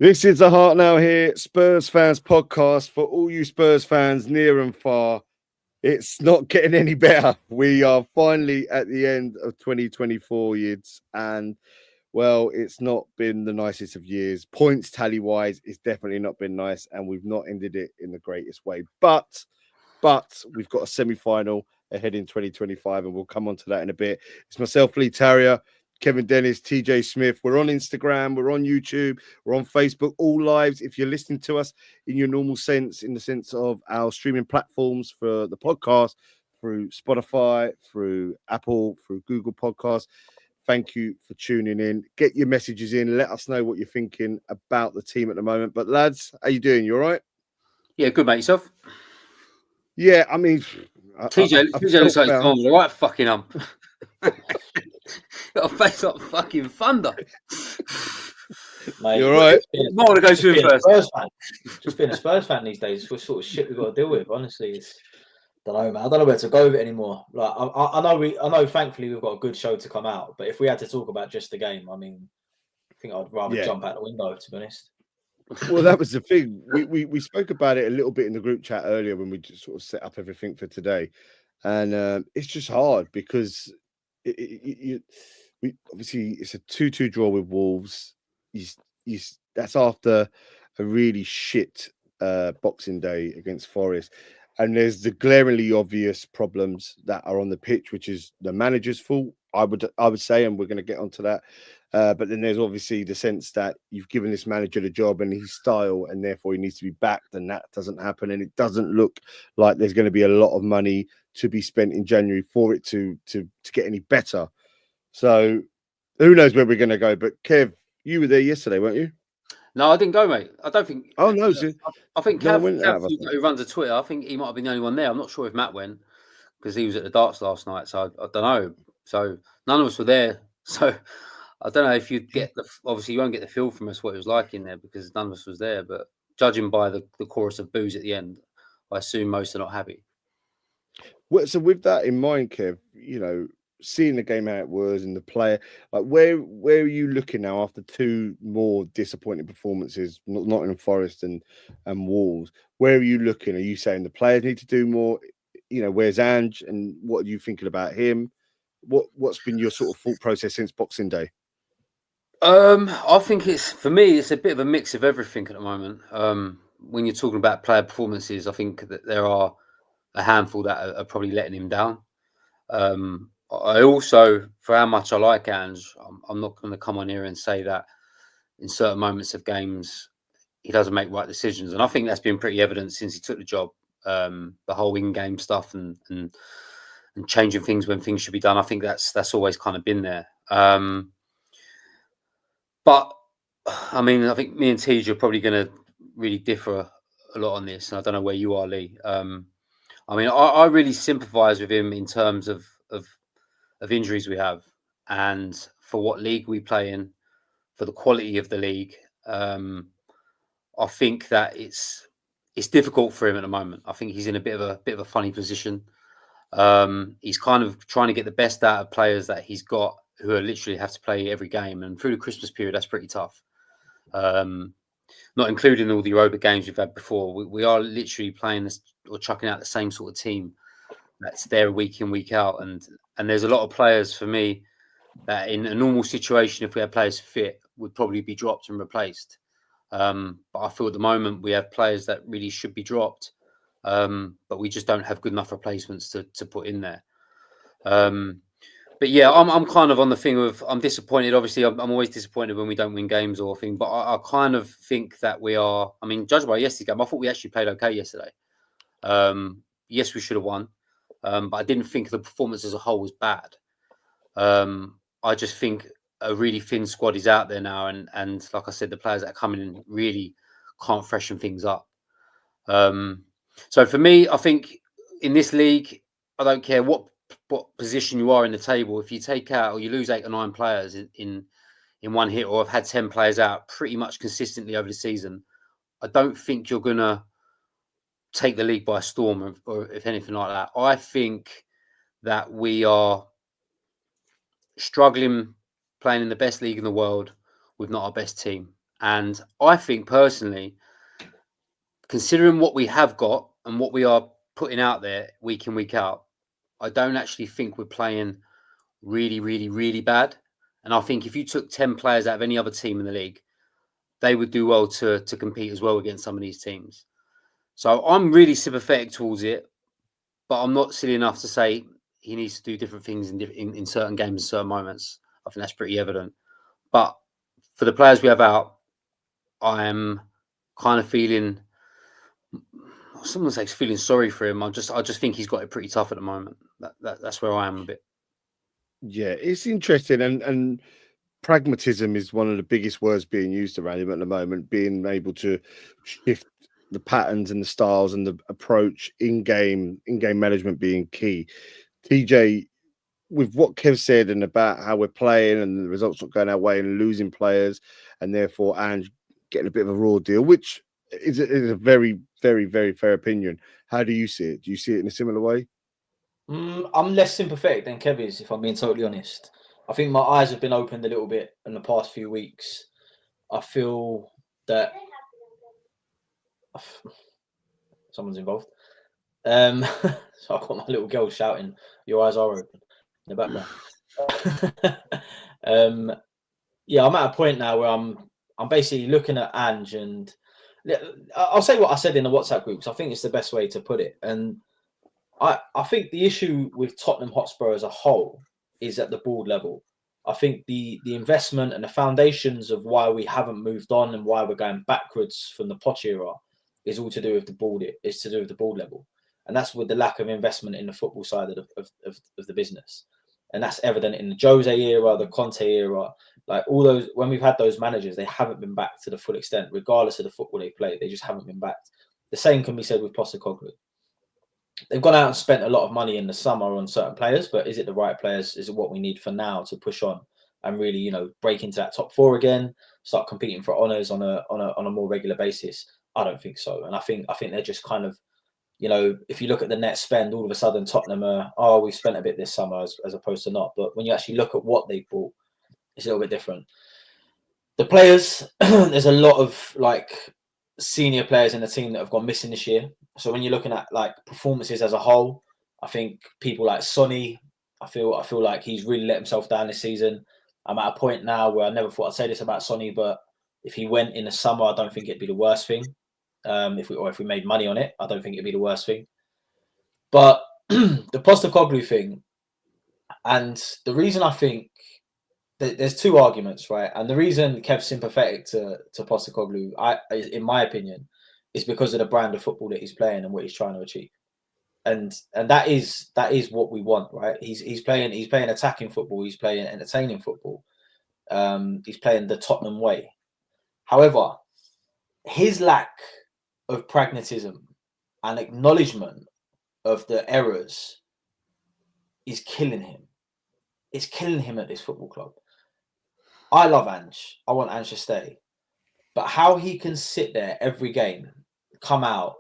This is the Heart Now Here Spurs fans podcast for all you Spurs fans near and far. It's not getting any better. We are finally at the end of 2024 years, and well, it's not been the nicest of years. Points tally wise, it's definitely not been nice, and we've not ended it in the greatest way. But we've got a semi-final ahead in 2025, and we'll come on to that in a bit. It's myself, Lee Tarrier, Kevin Dennis, TJ Smith. We're on Instagram, we're on YouTube, we're on Facebook, all lives. If you're listening to us in your normal sense, in the sense of our streaming platforms for the podcast, through Spotify, through Apple, through Google Podcasts, thank you for tuning in. Get your messages in. Let us know what you're thinking about the team at the moment. But lads, how you doing? You all right? Yeah, good, mate. Yourself? Yeah, I mean, TJ looks like he's gone with the right fucking hump. Got a face like fucking thunder. Mate, you're right. I want to go to him first. Just being a Spurs fan these days, it's what sort of shit we've got to deal with. Honestly, don't know, man. I don't know where to go with it anymore. Like, I know. Thankfully, we've got a good show to come out. But if we had to talk about just the game, I mean, I think I'd rather jump out the window, to be honest. Well, that was the thing. We spoke about it a little bit in the group chat earlier when we just sort of set up everything for today, and it's just hard because we obviously it's a 2-2 draw with Wolves. That's after a really shit Boxing Day against Forest. And there's the glaringly obvious problems that are on the pitch, which is the manager's fault, I would say, and we're going to get onto that. But then there's obviously the sense that you've given this manager the job and his style, and therefore he needs to be backed, and that doesn't happen. And it doesn't look like there's going to be a lot of money to be spent in January for it to get any better. So who knows where we're going to go? But Kev, you were there yesterday, weren't you? No, I didn't go, mate. I don't think. Oh no, I think Cav, who runs a Twitter, I think he might have been the only one there. I'm not sure if Matt went because he was at the darts last night, so I don't know. So none of us were there. So I don't know if you'd get obviously you won't get the feel from us what it was like in there because none of us was there. But judging by the chorus of boos at the end, I assume most are not happy. Well, so with that in mind, Kev, seeing the game how it was and the player, like where are you looking now after two more disappointing performances, Nottingham Forest and Wolves? Where are you looking? Are you saying the players need to do more? Where's Ange and what are you thinking about him? What's been your sort of thought process since Boxing Day? I think for me it's a bit of a mix of everything at the moment. When you're talking about player performances, I think that there are a handful that are probably letting him down. I also, for how much I like Ange, I'm not going to come on here and say that in certain moments of games he doesn't make right decisions, and I think that's been pretty evident since he took the job. The whole in-game stuff and changing things when things should be done. I think that's always kind of been there. But I mean, I think me and TJ are probably going to really differ a lot on this, and I don't know where you are, Lee. I mean, I really sympathise with him in terms of injuries we have, and for what league we play in, for the quality of the league. I think that it's difficult for him at the moment. I think he's in a bit of a funny position. He's kind of trying to get the best out of players that he's got who are literally have to play every game, and through the Christmas period, that's pretty tough. Not including all the Europa games we've had before. We are literally playing this or chucking out the same sort of team that's there week in, week out. And there's a lot of players for me that in a normal situation, if we had players fit, would probably be dropped and replaced. But I feel at the moment we have players that really should be dropped, but we just don't have good enough replacements to put in there. But yeah, I'm kind of on the thing of I'm disappointed. Obviously, I'm always disappointed when we don't win games or thing. But I kind of think that we are. I mean, judged by yesterday's game, I thought we actually played okay yesterday. Yes, we should have won, but I didn't think the performance as a whole was bad. I just think a really thin squad is out there now, and like I said, the players that are coming in really can't freshen things up. So for me, I think in this league, I don't care what position you are in the table. If you take out or you lose 8 or 9 players in one hit, or have had 10 players out pretty much consistently over the season, I don't think you're gonna take the league by storm, or if anything like that. I think that we are struggling playing in the best league in the world with not our best team, And I think personally, considering what we have got and what we are putting out there week in, week out, I don't actually think we're playing really, really, really bad. And I think if you took 10 players out of any other team in the league, they would do well to compete as well against some of these teams. So I'm really sympathetic towards it, but I'm not silly enough to say he needs to do different things in certain games, certain moments. I think that's pretty evident. But for the players we have out, I am kind of feeling, someone says feeling sorry for him. I just think he's got it pretty tough at the moment. That's where I am a bit. Yeah, it's interesting, and pragmatism is one of the biggest words being used around him at the moment. Being able to shift the patterns and the styles and the approach in game management being key. TJ, with what Kev said and about how we're playing and the results not going our way and losing players, and therefore Ange getting a bit of a raw deal, which is a very, very, very fair opinion. How do you see it? Do you see it in a similar way? I'm less sympathetic than Kev is, if I'm being totally honest. I think my eyes have been opened a little bit in the past few weeks. I feel that someone's involved. So I've got my little girl shouting, "Your eyes are open," in the background. Yeah, I'm at a point now where I'm basically looking at Ange, and I'll say what I said in the WhatsApp groups. I think it's the best way to put it. And I think the issue with Tottenham Hotspur as a whole is at the board level. I think the investment and the foundations of why we haven't moved on and why we're going backwards from the Poch era is all to do with the board. It's to do with the board level, and that's with the lack of investment in the football side of the business. And that's evident in the Jose era, the Conte era, like all those. When we've had those managers, they haven't been back to the full extent, regardless of the football they play. They just haven't been backed. The same can be said with Postecoglou. They've gone out and spent a lot of money in the summer on certain players, but is it the right players? Is it what we need for now to push on and really, break into that top four again, start competing for honours on a more regular basis? I don't think so. And I think they're just kind of, if you look at the net spend, all of a sudden Tottenham are, we've spent a bit this summer as opposed to not. But when you actually look at what they've bought, it's a little bit different. The players, there's a lot of senior players in the team that have gone missing this year. So when you're looking at performances as a whole, I think people like Sonny, I feel like he's really let himself down this season. I'm at a point now where I never thought I'd say this about Sonny, but if he went in the summer, I don't think it'd be the worst thing. If we made money on it, I don't think it'd be the worst thing. But the Postecoglou thing, and the reason I think there's two arguments, right? And the reason Kev's sympathetic to Postecoglou, in my opinion, is because of the brand of football that he's playing and what he's trying to achieve. And that is what we want, right? He's playing attacking football, he's playing entertaining football. He's playing the Tottenham way. However, his lack of pragmatism and acknowledgement of the errors is killing him. It's killing him at this football club. I love Ange. I want Ange to stay. But how he can sit there every game, come out,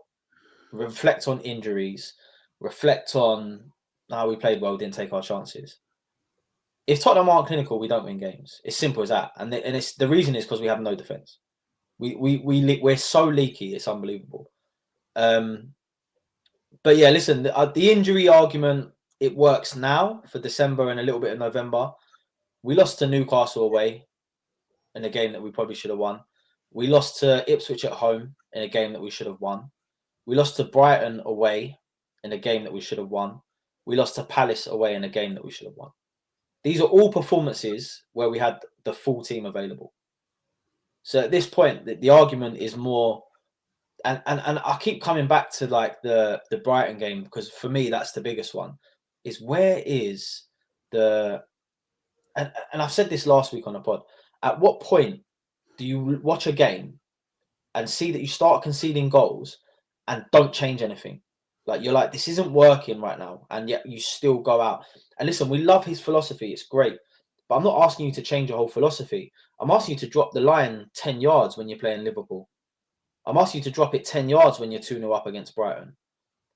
reflect on injuries, reflect on how we played well, didn't take our chances. If Tottenham aren't clinical, we don't win games. It's simple as that. And it's the reason is because we have no defense. We're so leaky, it's unbelievable. But yeah, listen, the injury argument, it works now for December and a little bit of November. We lost to Newcastle away in a game that we probably should have won. We lost to Ipswich at home in a game that we should have won. We lost to Brighton away in a game that we should have won. We lost to Palace away in a game that we should have won. These are all performances where we had the full team available. So at this point, the argument is more, and I keep coming back to the Brighton game, because for me, that's the biggest one, is where is the, and I've said this last week on the pod, at what point do you watch a game and see that you start conceding goals and don't change anything? You're like, this isn't working right now, and yet you still go out. And listen, we love his philosophy. It's great. But I'm not asking you to change your whole philosophy. I'm asking you to drop the line 10 yards when you're playing Liverpool. I'm asking you to drop it 10 yards when you're 2-0 up against Brighton.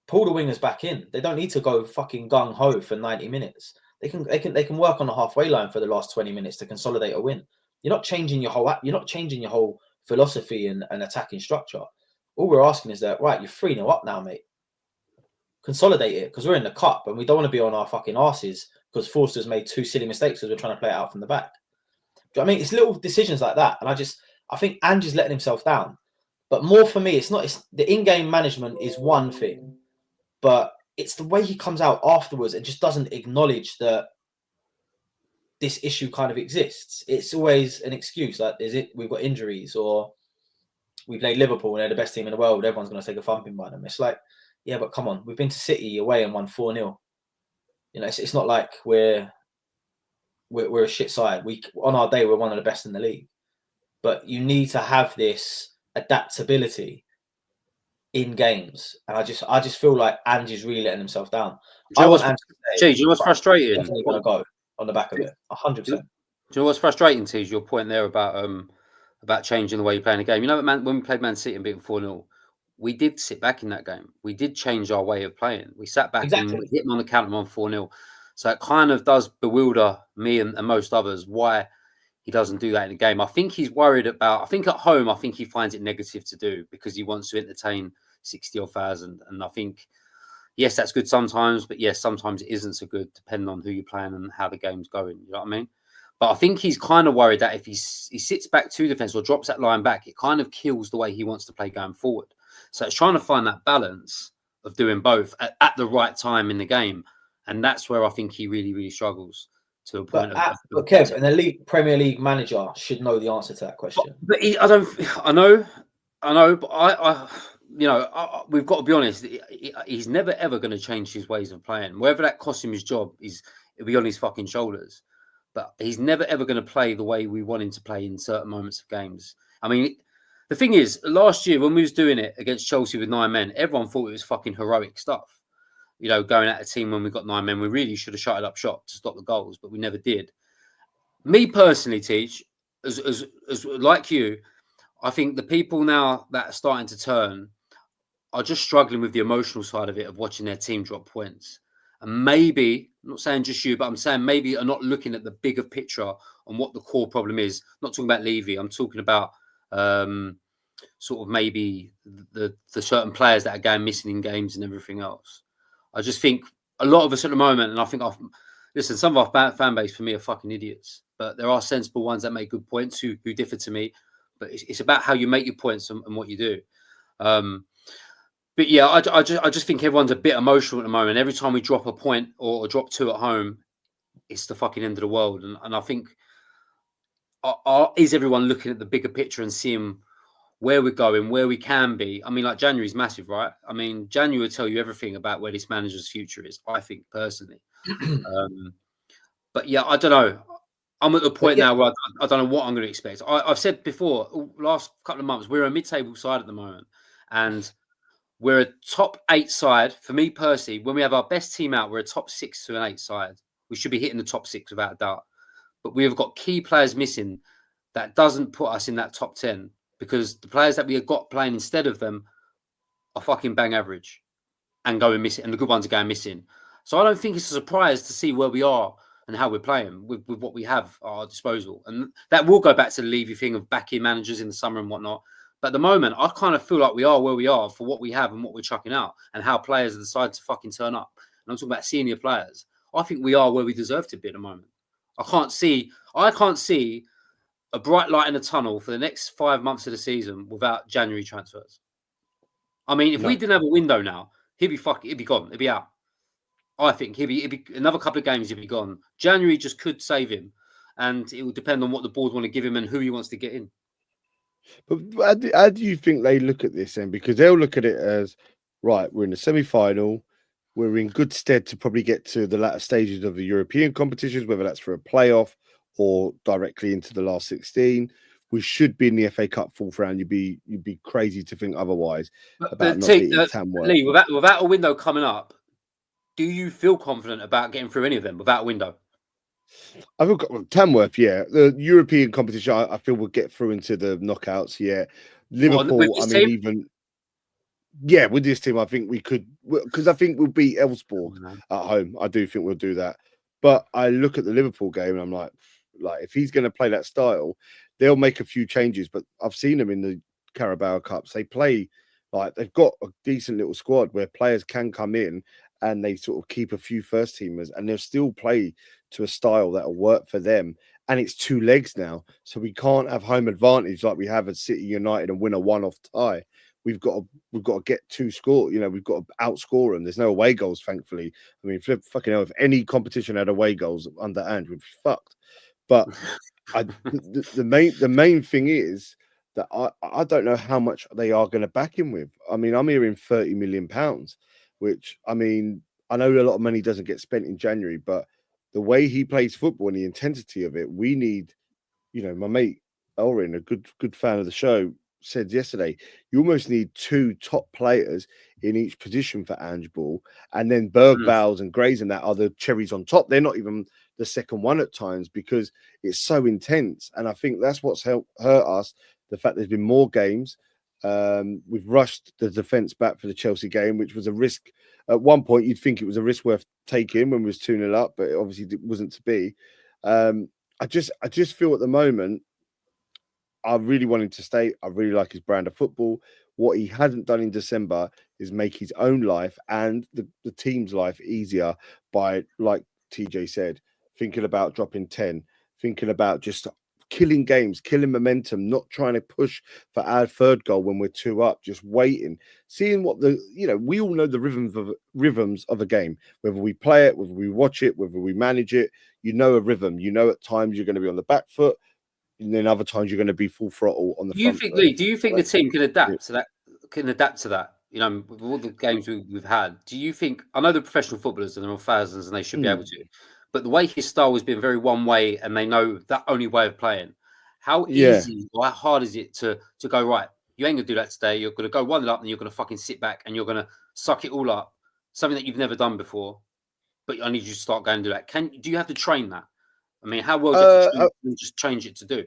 Pull the wingers back in. They don't need to go fucking gung-ho for 90 minutes. They can work on the halfway line for the last 20 minutes to consolidate a win. You're not changing your whole philosophy and attacking structure. All we're asking is that, right, you're 3-0 up now, mate. Consolidate it, because we're in the cup and we don't want to be on our fucking asses because Forster's made 2 silly mistakes because we're trying to play it out from the back. Do you know what I mean? It's little decisions like that. And I think Ange's letting himself down. But more for me, it's the in-game management is one thing, but it's the way he comes out afterwards and just doesn't acknowledge that this issue kind of exists. It's always an excuse, like, we've got injuries, or we played Liverpool and they're the best team in the world, everyone's going to take a thumping by them. It's like, yeah, but come on, we've been to City away and won 4-0. You know, it's not like we're a shit side. On our day, we're one of the best in the league. But you need to have this adaptability in games, and I just feel like Ange's really letting himself down. Do you know what's frustrating? Definitely going to go on the back of it, 100%. Do you know what's frustrating, T? Your point there about changing the way you play in a game. You know, when we played Man City and beat them 4-0, we did sit back in that game. We did change our way of playing. We sat back and we hit them on the counter on 4-0. So it kind of does bewilder me and most others why he doesn't do that in the game. I think he's worried about, I think at home, I think he finds it negative to do because he wants to entertain 60,000. And I think, yes, that's good sometimes, but yes, sometimes it isn't so good depending on who you're playing and how the game's going. You know what I mean? But I think he's kind of worried that if he sits back to defense or drops that line back, it kind of kills the way he wants to play going forward. So it's trying to find that balance of doing both at the right time in the game. And that's where I think he really, really struggles to a point. But Kev, an Premier League manager should know the answer to that question. But I know, but we've got to be honest. He's never ever going to change his ways of playing. Whether that costs him his job, it'll be on his fucking shoulders. But he's never ever going to play the way we want him to play in certain moments of games. I mean, the thing is, last year when we was doing it against Chelsea with 9 men, everyone thought it was fucking heroic stuff. You know, going at a team when we got 9 men, we really should have shut it up shop to stop the goals, but we never did. Me personally, Teach, as like you, I think the people now that are starting to turn are just struggling with the emotional side of it, of watching their team drop points. And maybe, I'm not saying just you, but I'm saying maybe are not looking at the bigger picture on what the core problem is. I'm not talking about Levy. I'm talking about sort of maybe the certain players that are going missing in games and everything else. I just think a lot of us at the moment, and I think some of our fan base for me are fucking idiots, but there are sensible ones that make good points who differ to me. But it's about how you make your points and what you do. But yeah, I just think everyone's a bit emotional at the moment. Every time we drop a point or drop 2 at home, it's the fucking end of the world. And I think, is everyone looking at the bigger picture and seeing where we're going, where we can be? I mean, like, January's massive, right? I mean, January will tell you everything about where this manager's future is, I think, personally. But yeah, I don't know. I'm at the point now where I don't know what I'm going to expect. I've said before, last couple of months, we're a mid-table side at the moment. And we're a top 8 side. For me personally, when we have our best team out, we're a top 6 to an 8 side. We should be hitting the top 6 without a doubt. But we have got key players missing that doesn't put us in that top 10, because the players that we have got playing instead of them are fucking bang average and going missing, and the good ones are going missing. So I don't think it's a surprise to see where we are and how we're playing with what we have at our disposal. And that will go back to the Levy thing of backing managers in the summer and whatnot. But at the moment, I kind of feel like we are where we are for what we have and what we're chucking out and how players decide to fucking turn up. And I'm talking about senior players. I think we are where we deserve to be at the moment. I can't see a bright light in the tunnel for the next 5 months of the season without January transfers. I mean, if we didn't have a window now, he'd be gone. He'd be out. I think he'd be another couple of games, he'd be gone. January just could save him, and it will depend on what the board want to give him and who he wants to get in. But how do you think they look at this then? Because they'll look at it as, right, we're in the semi-final, we're in good stead to probably get to the latter stages of the European competitions, whether that's for a playoff or directly into the last 16. We should be in the FA Cup 4th round. You'd be crazy to think otherwise about not beating Tamworth. Lee, without a window coming up, do you feel confident about getting through any of them without a window? I feel Tamworth, yeah. The European competition, I feel we'll get through into the knockouts, yeah. Liverpool, with this team, I think we could, because I think we'll beat Elfsborg at home. I do think we'll do that. But I look at the Liverpool game and I'm like, if he's going to play that style, they'll make a few changes. But I've seen them in the Carabao Cups. They play like they've got a decent little squad where players can come in and they sort of keep a few first teamers, and they'll still play to a style that'll work for them. And it's 2 legs now, so we can't have home advantage like we have at City United and win a one-off tie. We've got to get 2 scores. You know, we've got to outscore them. There's no away goals, thankfully. I mean, fucking hell, if any competition had away goals under Ange, we'd be fucked. But the main thing is that I don't know how much they are going to back him with. I mean, I'm hearing £30 million, which, I mean, I know a lot of money doesn't get spent in January, but the way he plays football and the intensity of it, we need, you know, my mate Elrin, a good fan of the show, said yesterday, you almost need 2 top players in each position for Ange Ball, and then Bergvals and Grays and that are the cherries on top. They're not even the second one at times because it's so intense. And I think that's what's hurt us. The fact there's been more games. We've rushed the defence back for the Chelsea game, which was a risk. At one point, you'd think it was a risk worth taking when we was 2-0 up, but obviously it wasn't to be. I just feel at the moment, I really want him to stay. I really like his brand of football. What he hasn't done in December is make his own life and the team's life easier by, like TJ said, thinking about dropping 10, thinking about just killing games, killing momentum, not trying to push for our 3rd goal when we're 2 up, just waiting, seeing what we all know the rhythms of a game, whether we play it, whether we watch it, whether we manage it, you know a rhythm. You know at times you're going to be on the back foot, and then other times you're going to be full throttle on the front foot. Lee, do you think the team can adapt to that? Can adapt to that? You know, with all the games we've had, do you think? I know the professional footballers and there are thousands, and they should be able to. But the way his style has been very one way, and they know that only way of playing. How easy or how hard is it to go, right? You ain't gonna do that today. You're gonna go 1-0 up, and you're gonna fucking sit back and you're gonna suck it all up. Something that you've never done before. But I need you to start going and do that. Do you have to train that? I mean, how well do you just change it to do?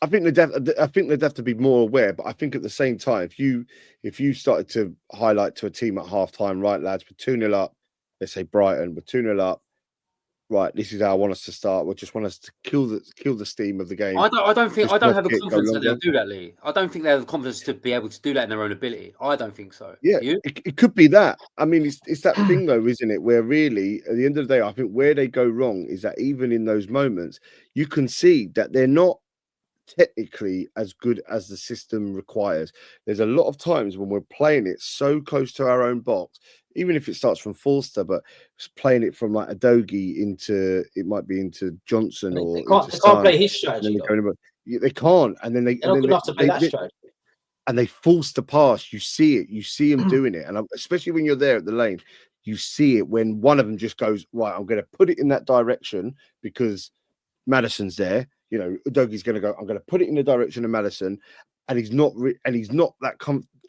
I think they'd have to be more aware, but I think at the same time, if you started to highlight to a team at halftime, right, lads, we're 2-0 up, let's say Brighton, we're 2-0 up, right, this is how I want us to start. We just want us to kill the steam of the game. I don't have the confidence that they'll do that, Lee. I don't think they have the confidence to be able to do that in their own ability. I don't think so. Yeah, it could be that. I mean, it's that thing though, isn't it? Where really, at the end of the day, I think where they go wrong is that even in those moments, you can see that they're not technically as good as the system requires. There's a lot of times when we're playing it so close to our own box, even if it starts from Forster, but playing it from like Adogi into Johnson or they can't play his strategy. They can't, and then they're not good enough to play that strategy. And they force the pass. You see it. You see them doing it, and especially when you're there at the lane, you see it when one of them just goes right. I'm going to put it in that direction because Maddison's there. You know, Udogi's going to go, I'm going to put it in the direction of Maddison, and he's not that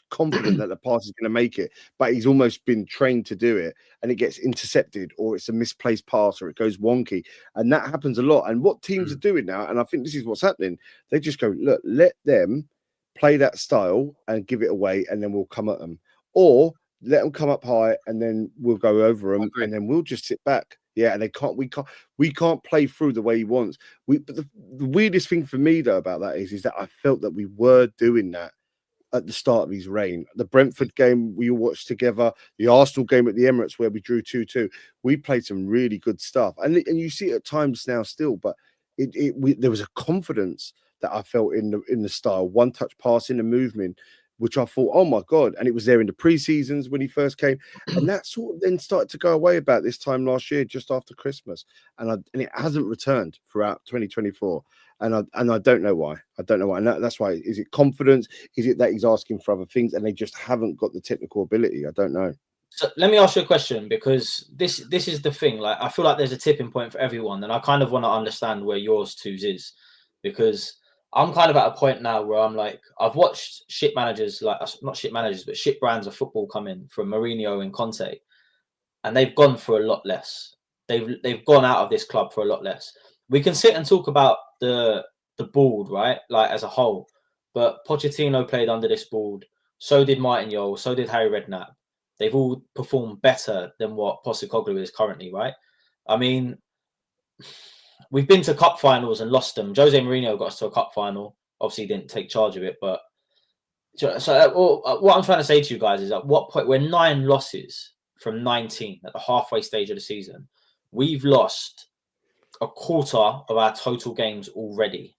confident that the pass is going to make it, but he's almost been trained to do it, and it gets intercepted, or it's a misplaced pass, or it goes wonky, and that happens a lot. And what teams are doing now, and I think this is what's happening, they just go, look, let them play that style and give it away, and then we'll come at them, or let them come up high, and then we'll go over them, and then we'll just sit back. Yeah, and we can't play through the way he wants. But the weirdest thing for me though about that is that I felt that we were doing that at the start of his reign. The Brentford game we all watched together, the Arsenal game at the Emirates where we drew 2-2. We played some really good stuff, and you see it at times now still. But there was a confidence that I felt in the style, one touch passing and movement, which I thought, oh my God. And it was there in the pre-seasons when he first came. And that sort of then started to go away about this time last year, just after Christmas. And it hasn't returned throughout 2024. And I don't know why. I don't know why. And that's why. Is it confidence? Is it that he's asking for other things and they just haven't got the technical ability? I don't know. So let me ask you a question, because this is the thing. Like, I feel like there's a tipping point for everyone. And I kind of want to understand where yours twos is, because I'm kind of at a point now where I'm like, I've watched shit managers, like not shit managers, but shit brands of football come in from Mourinho and Conte, and they've gone for a lot less. They've gone out of this club for a lot less. We can sit and talk about the board, right? Like as a whole, but Pochettino played under this board. So did Martin Jol. So did Harry Redknapp. They've all performed better than what Postecoglou is currently, right? I mean, we've been to cup finals and lost them. Jose Mourinho got us to a cup final. Obviously, didn't take charge of it. But what I'm trying to say to you guys is, at what point we're 9 losses from 19 at the halfway stage of the season, we've lost a quarter of our total games already.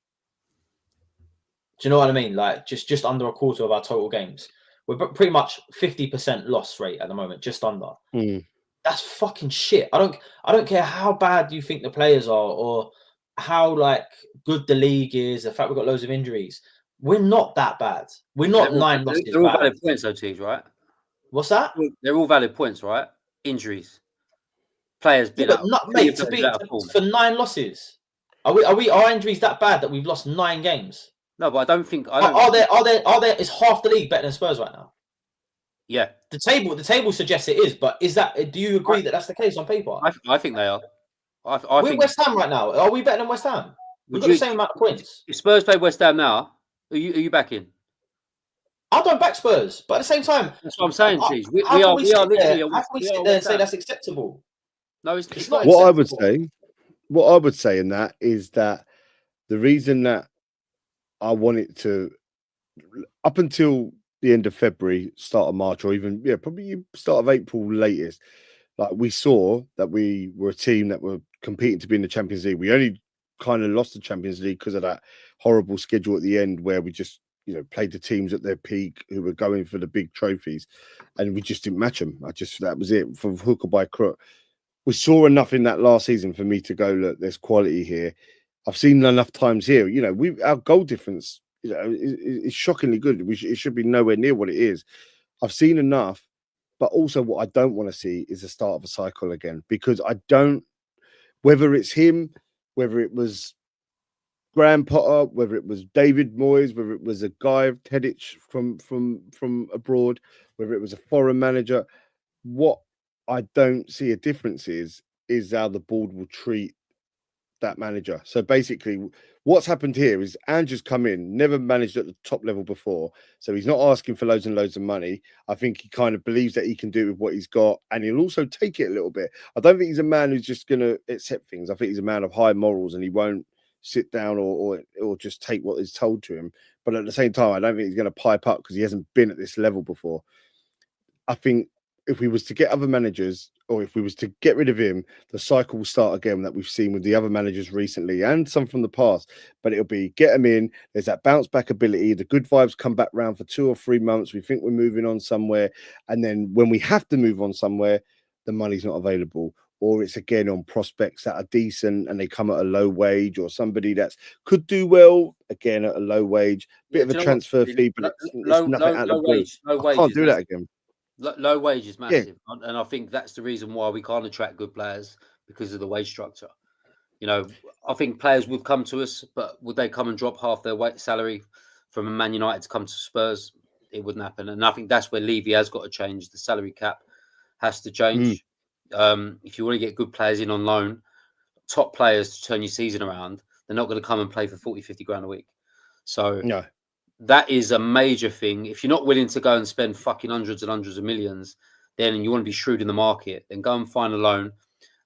Do you know what I mean? Like just under a quarter of our total games. We're pretty much 50% loss rate at the moment, just under. That's fucking shit. I don't care how bad you think the players are or how like good the league is. The fact we've got loads of injuries, we're not that bad. We're not 9 losses. They're all valid points, though, Tees, right? What's that? They're all valid points, right? Injuries, players been out, mate. For 9 losses, are our injuries that bad that we've lost 9 games? No, but I don't think. Are there? Is half the league better than Spurs right now? Yeah. The table suggests it is, but is that? Do you agree that that's the case on paper? I think they are. We're think West Ham right now. Are we better than West Ham? We've got the same amount of points. If Spurs play West Ham now, are you back in? I don't back Spurs, but at the same time, that's what I'm saying, Cheese. We are literally. How can we sit there and say that's acceptable? No, it's not. What I would say in that is that the reason that I want it to, up until the end of February, start of March, or even probably start of April latest, like we saw that we were a team that were competing to be in the Champions League. We only kind of lost the Champions League because of that horrible schedule at the end where we just played the teams at their peak who were going for the big trophies, and we just didn't match them. That was it, from hook or by crook. We saw enough in that last season for me to go, look, there's quality here. I've seen enough times here. Our goal difference, is shockingly good. It should be nowhere near what it is. I've seen enough, but also what I don't want to see is the start of a cycle again, because I don't. Whether it's him, whether it was Graham Potter, whether it was David Moyes, whether it was a guy Tedic from abroad, whether it was a foreign manager, what I don't see a difference is how the board will treat that manager. So basically, what's happened here is Andrew's come in, never managed at the top level before, so he's not asking for loads and loads of money. I think he kind of believes that he can do with what he's got, and he'll also take it a little bit. I don't think he's a man who's just going to accept things. I think he's a man of high morals, and he won't sit down or just take what is told to him. But at the same time, I don't think he's going to pipe up because he hasn't been at this level before. I think if we was to get other managers, or if we was to get rid of him, the cycle will start again that we've seen with the other managers recently and some from the past. But it'll be get them in, there's that bounce back ability, the good vibes come back round for 2 or 3 months, we think we're moving on somewhere, and then when we have to move on somewhere, the money's not available, or it's again on prospects that are decent and they come at a low wage, or somebody that could do well again at a low wage, bit of a transfer fee, but it's nothing out of the blue. I can't do that again. Low wage is massive, and I think that's the reason why we can't attract good players, because of the wage structure. I think players would come to us, but would they come and drop half their salary from a Man United to come to Spurs? It wouldn't happen, and I think that's where Levy has got to change. The salary cap has to change. If you want to get good players in on loan, top players to turn your season around, they're not going to come and play for 40, 50 grand a week. So no. That is a major thing. If you're not willing to go and spend fucking hundreds and hundreds of millions, then you want to be shrewd in the market, then go and find a loan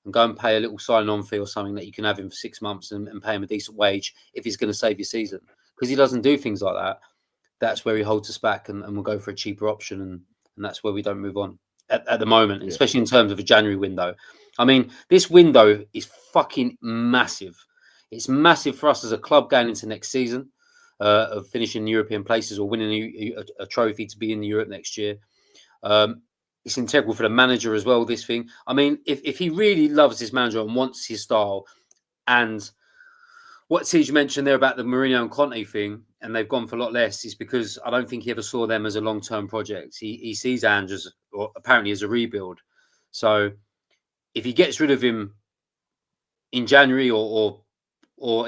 and go and pay a little sign-on fee or something that you can have him for 6 months and pay him a decent wage if he's going to save your season. Because he doesn't do things like that. That's where he holds us back, and we'll go for a cheaper option, and that's where we don't move on at the moment, especially in terms of a January window. I mean, this window is fucking massive. It's massive for us as a club going into next season. Of finishing European places or winning a trophy to be in Europe next year. It's integral for the manager as well, this thing. I mean, if he really loves his manager and wants his style, and what Tej mentioned there about the Mourinho and Conte thing, and they've gone for a lot less, is because I don't think he ever saw them as a long-term project. He sees Andrews apparently as a rebuild. So if he gets rid of him in January or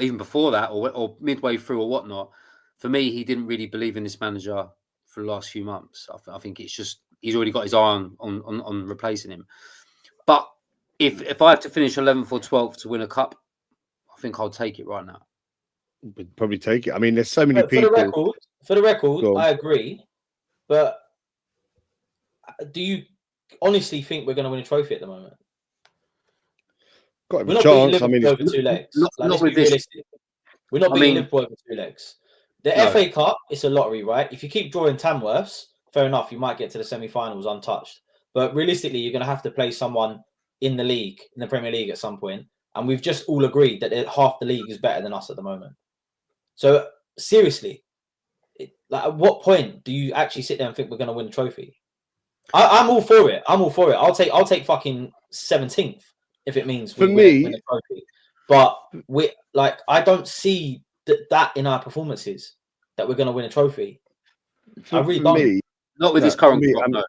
even before that, or midway through or whatnot, for me, he didn't really believe in this manager for the last few months. I think it's just he's already got his eye on replacing him. But if I have to finish 11th or 12th to win a cup, I think I'll take it right now. Would probably take it. I mean, there's so many people. For the record, I agree. But do you honestly think we're going to win a trophy at the moment? got him We're a not beating chance. I mean, Liverpool over 2 legs. not Let's with be this. realistic. We're not I beating mean- Liverpool over 2 legs. The No. FA Cup, it's a lottery, right? If you keep drawing Tamworths, fair enough, you might get to the semi-finals untouched. But realistically, you're going to have to play someone in the league, in the Premier League at some point. And we've just all agreed that half the league is better than us at the moment. So seriously, at what point do you actually sit there and think we're going to win a trophy? I'm all for it. I'll take fucking 17th if it means we win a trophy. But I don't see that in our performances that we're going to win a trophy. I really don't. Not with this current crop, no.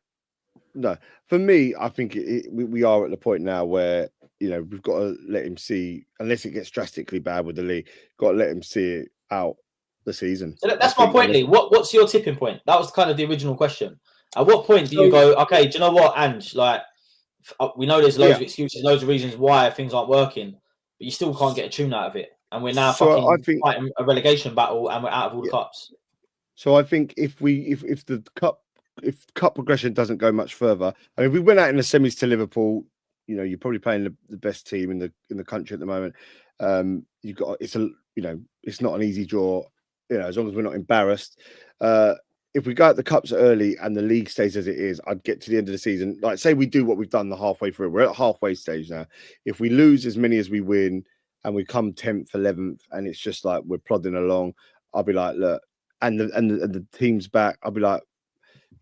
No, for me, I think we are at the point now where we've got to let him see, unless it gets drastically bad with the league, got to let him see it out the season. So that's my point, Lee. What's your tipping point? That was kind of the original question. At what point do you go, okay, do you know what, Ange? Like, we know there's loads of excuses, loads of reasons why things aren't working, but you still can't get a tune out of it, and we're now fighting a relegation battle, and we're out of all the cups. So I think if the cup progression doesn't go much further, I mean, we went out in the semis to Liverpool. You're probably playing the best team in the country at the moment. It's not an easy draw. As long as we're not embarrassed. If we go at the cups early and the league stays as it is, I'd get to the end of the season. Like, say we do what we've done the halfway through. We're at halfway stage now. If we lose as many as we win and we come 10th, 11th, and it's just like we're plodding along, I'll be like, look, and the team's back. I'll be like,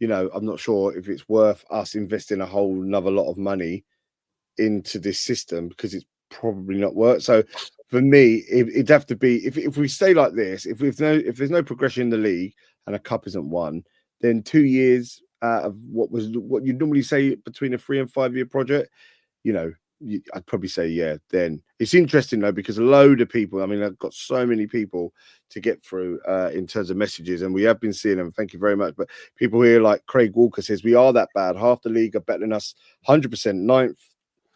I'm not sure if it's worth us investing a whole another lot of money into this system because it's probably not worked. So for me, it'd have to be if we stay like this, if there's no progression in the league and a cup isn't won, then 2 years out of what you'd normally say between a 3 and 5 year project, I'd probably say, yeah. Then it's interesting though, because a load of people, I mean, I've got so many people to get through in terms of messages, and we have been seeing them. Thank you very much. But people here like Craig Walker says, we are that bad. Half the league are better than us, 100%, ninth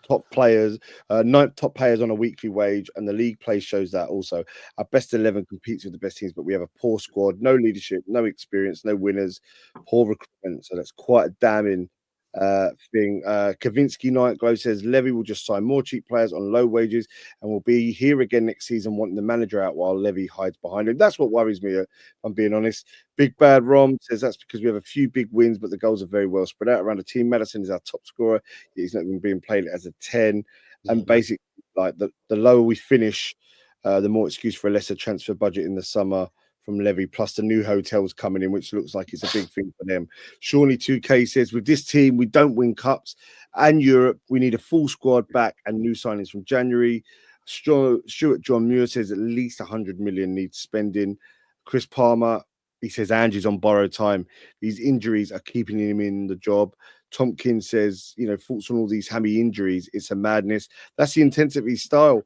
top players on a weekly wage, and the league play shows that also. Our best 11 competes with the best teams, but we have a poor squad, no leadership, no experience, no winners, poor recruitment. So that's quite a damning thing. Kavinsky Nightglow says Levy will just sign more cheap players on low wages and will be here again next season wanting the manager out while Levy hides behind him. That's what worries me, if I'm being honest. Big Bad Rom says that's because we have a few big wins, but the goals are very well spread out around the team. Madison is our top scorer. He's not even being played as a 10. And basically, like the lower we finish, the more excuse for a lesser transfer budget in the summer from Levy, plus the new hotels coming in, which looks like it's a big thing for them. Shawnee 2K says, with this team, we don't win cups and Europe. We need a full squad back and new signings from January. Stuart John Muir says at least 100 million needs spending. Chris Palmer, he says Angie's on borrowed time. These injuries are keeping him in the job. Tompkins says, thoughts on all these hammy injuries. It's a madness. That's the intensity style.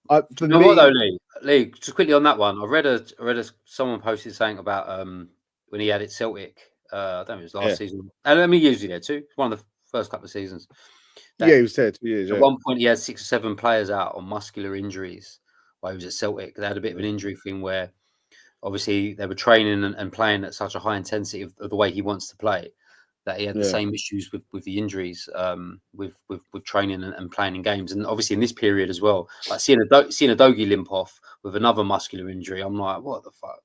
What though, Lee? Just quickly on that one, I read someone posted something about when he had it Celtic. I don't know, it was last season. And I mean, usually there too. One of the first couple of seasons. He was there 2 years. At one point, he had 6 or 7 players out on muscular injuries while he was at Celtic. They had a bit of an injury thing where obviously they were training and playing at such a high intensity of the way he wants to play that he had the same issues with the injuries, with training and playing in games. And obviously in this period as well, like seeing a Dogie limp off with another muscular injury, I'm like, what the fuck?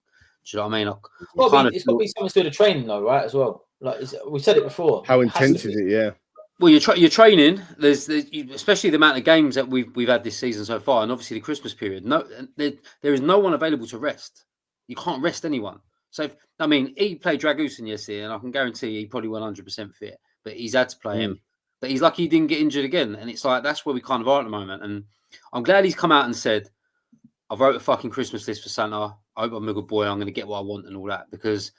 Do you know what I mean? It's got to be something to do with the training though, right, as well. Like we said it before. How intense is it? Yeah. Well, you're training. There's especially the amount of games that we've had this season so far, and obviously the Christmas period. No, there is no one available to rest. You can't rest anyone. So he played Dragusin yesterday, and I can guarantee he probably 100% fit. But he's had to play him. But he's lucky he didn't get injured again. And it's like that's where we kind of are at the moment. And I'm glad he's come out and said, "I wrote a fucking Christmas list for Santa. I hope I'm a good boy. I'm going to get what I want and all that." Because